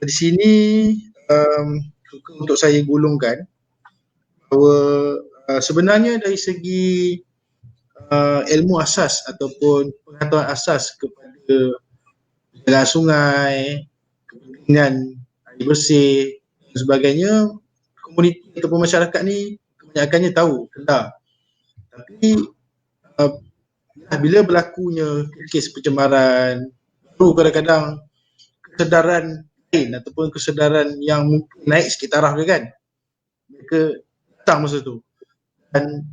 Di sini untuk saya golongkan bahawa sebenarnya dari segi ilmu asas ataupun pengetahuan asas kepada jalan sungai, kepentingan air bersih dan sebagainya, komuniti ataupun masyarakat ni kebanyakannya tahu, kenal. Tapi bila berlakunya kes pencemaran, baru kadang-kadang kesedaran lain ataupun kesedaran yang mungkin naik sikit taraf dia kan, mereka datang masa tu. Dan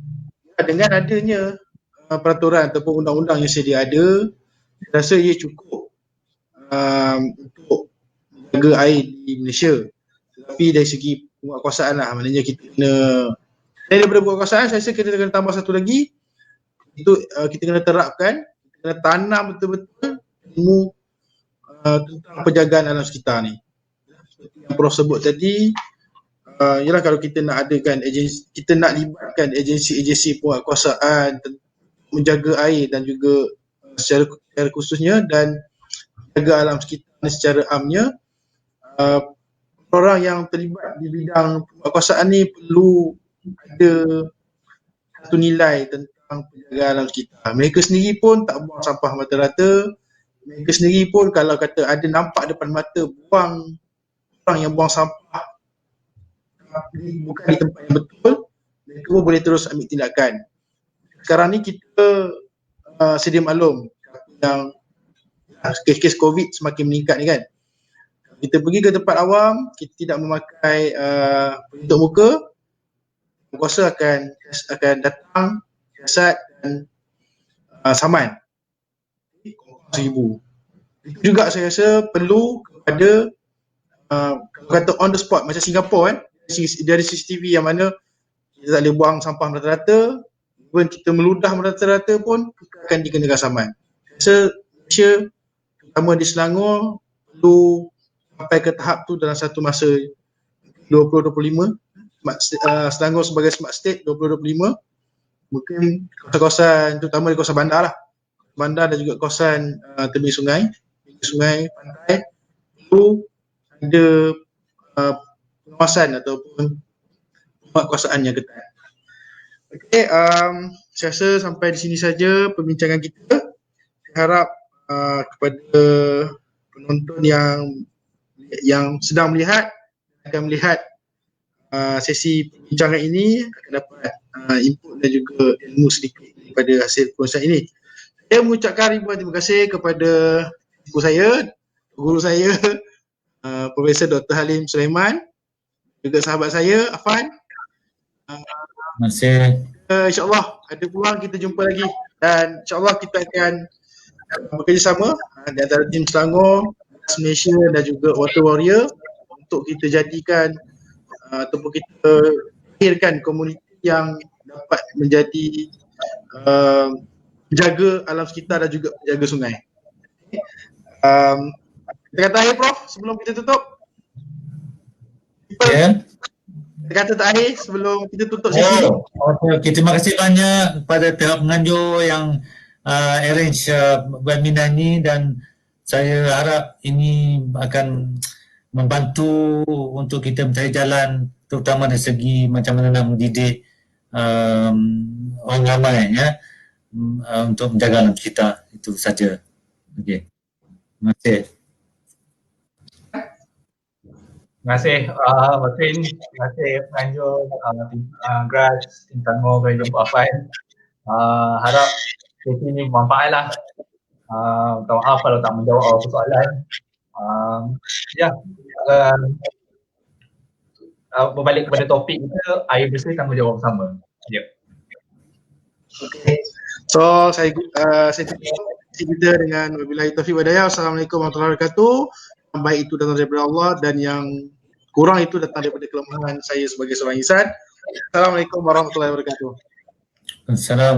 dengan adanya peraturan ataupun undang-undang yang sedia ada, saya rasa ia cukup untuk menjaga air di Malaysia. Tetapi dari segi penguatkuasaan lah, maknanya kita kena, daripada penguatkuasaan saya rasa kita kena tambah satu lagi, itu kita kena terapkan, kita kena tanam betul-betul ilmu tentang penjagaan alam sekitar ni. Seperti yang Prof sebut tadi, ialah kalau kita nak adakan agensi, kita nak libatkan agensi-agensi penguatkuasaan menjaga air dan juga secara khususnya dan jaga alam sekitar secara amnya, orang yang terlibat di bidang penguatkuasaan ni perlu ada satu nilai tentang penjagaan alam sekitar. Mereka sendiri pun tak buang sampah mata-rata. Mereka sendiri pun kalau kata ada nampak depan mata buang orang yang buang sampah bukan di tempat yang betul, mereka pun boleh terus ambil tindakan. Sekarang ni kita sedia maklum yang kes-kes COVID semakin meningkat ni kan. Kita pergi ke tempat awam, kita tidak memakai pelitup muka, kuasa akan datang siasat dan saman 1,000. Itu juga saya rasa perlu kepada kalau kata on the spot macam Singapura kan, dari CCTV yang mana kita tak boleh buang sampah merata-rata, even kita meludah merata-rata pun kita akan dikenakan saman. Saya rasa Malaysia, terutama di Selangor, perlu sampai ke tahap tu dalam satu masa 2025. Selangor sebagai smart state 2025, mungkin kawasan-kawasan terutama di kawasan bandar lah, bandar dan juga kawasan tepi sungai, pantai, perlu ada pengawasan ataupun penguatkuasaan yang ketat. Okey, saya rasa sampai di sini saja perbincangan kita. Saya harap kepada penonton yang sedang melihat akan melihat sesi perbincangan ini akan dapat input dan juga ilmu sedikit daripada hasil perkongsian ini. Saya mengucapkan ribuan terima kasih kepada guru saya, Profesor Dr. Halim Sulaiman, juga sahabat saya Afan. Terima kasih. InsyaAllah ada peluang kita jumpa lagi dan insyaAllah kita akan bekerjasama di antara tim Selangor, Malaysia dan juga Water Warrior untuk kita jadikan ataupun kita lahirkan komuniti yang dapat menjadi penjaga alam sekitar dan juga penjaga sungai. Kata akhir Prof sebelum kita tutup. Ya. Kata terakhir sebelum kita tutup sesi. Okay. Terima kasih banyak kepada pihak penganjur yang arrange webinar ini dan saya harap ini akan membantu untuk kita mencari jalan, terutama dari segi macam mana nak mendidik orang ramai ya, untuk menjaga alam kita. Itu saja. Okey. Terima kasih. Terima kasih Martin, terima kasih penganjur Gras, Intanmo, Kerajaan Afan. Harap sesi ini bermanfaat lah. Minta maaf kalau tak menjawab persoalan. Berbalik kepada topik kita, air bersih tanggungjawab bersama. Ya. Okay. So saya tutup kita dengan wabillahi taufiq wal hidayah. Assalamualaikum warahmatullahi wabarakatuh. Yang baik itu datang daripada Allah dan yang kurang itu datang daripada kelemahan saya sebagai seorang insan. Assalamualaikum warahmatullahi wabarakatuh. Assalamualaikum.